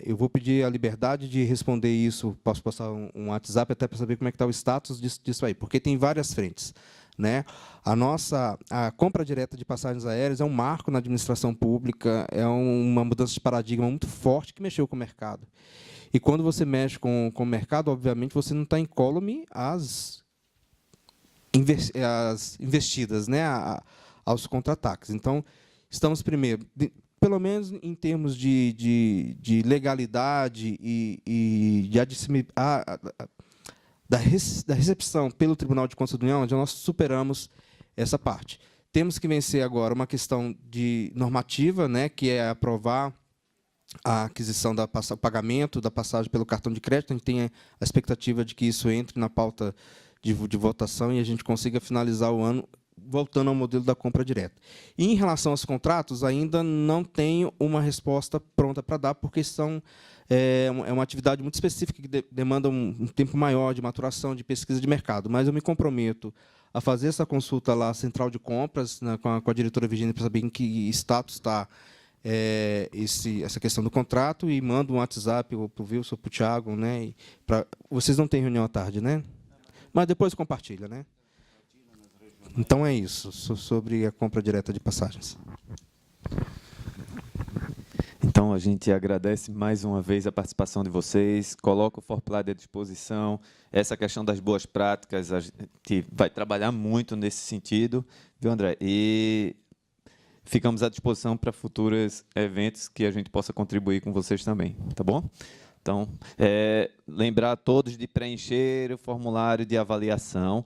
Eu vou pedir a liberdade de responder isso, posso passar um WhatsApp até para saber como é que está o status disso aí, porque tem várias frentes, né? A compra direta de passagens aéreas é um marco na administração pública, é uma mudança de paradigma muito forte que mexeu com o mercado. E quando você mexe com o mercado, obviamente, você não está incólume às investidas, né, aos contra-ataques. Então, estamos primeiro, pelo menos em termos de legalidade e da recepção pelo Tribunal de Contas da União, onde nós superamos essa parte. Temos que vencer agora uma questão de normativa, né, que é aprovar a aquisição o pagamento da passagem pelo cartão de crédito. A gente tem a expectativa de que isso entre na pauta de votação e a gente consiga finalizar o ano voltando ao modelo da compra direta. E, em relação aos contratos, ainda não tenho uma resposta pronta para dar, porque é uma atividade muito específica que demanda um tempo maior de maturação, de pesquisa de mercado. Mas eu me comprometo a fazer essa consulta lá à Central de Compras, né, com a diretora Virginia, para saber em que status está essa questão do contrato, e mando um WhatsApp para o Wilson, para o Thiago. Né, vocês não têm reunião à tarde, né? Mas depois compartilha, né? Então é isso, sobre a compra direta de passagens. Então, a gente agradece mais uma vez a participação de vocês, coloca o Forplan à disposição. Essa questão das boas práticas, a gente vai trabalhar muito nesse sentido, viu, André? E ficamos à disposição para futuros eventos que a gente possa contribuir com vocês também, tá bom? Então, lembrar a todos de preencher o formulário de avaliação.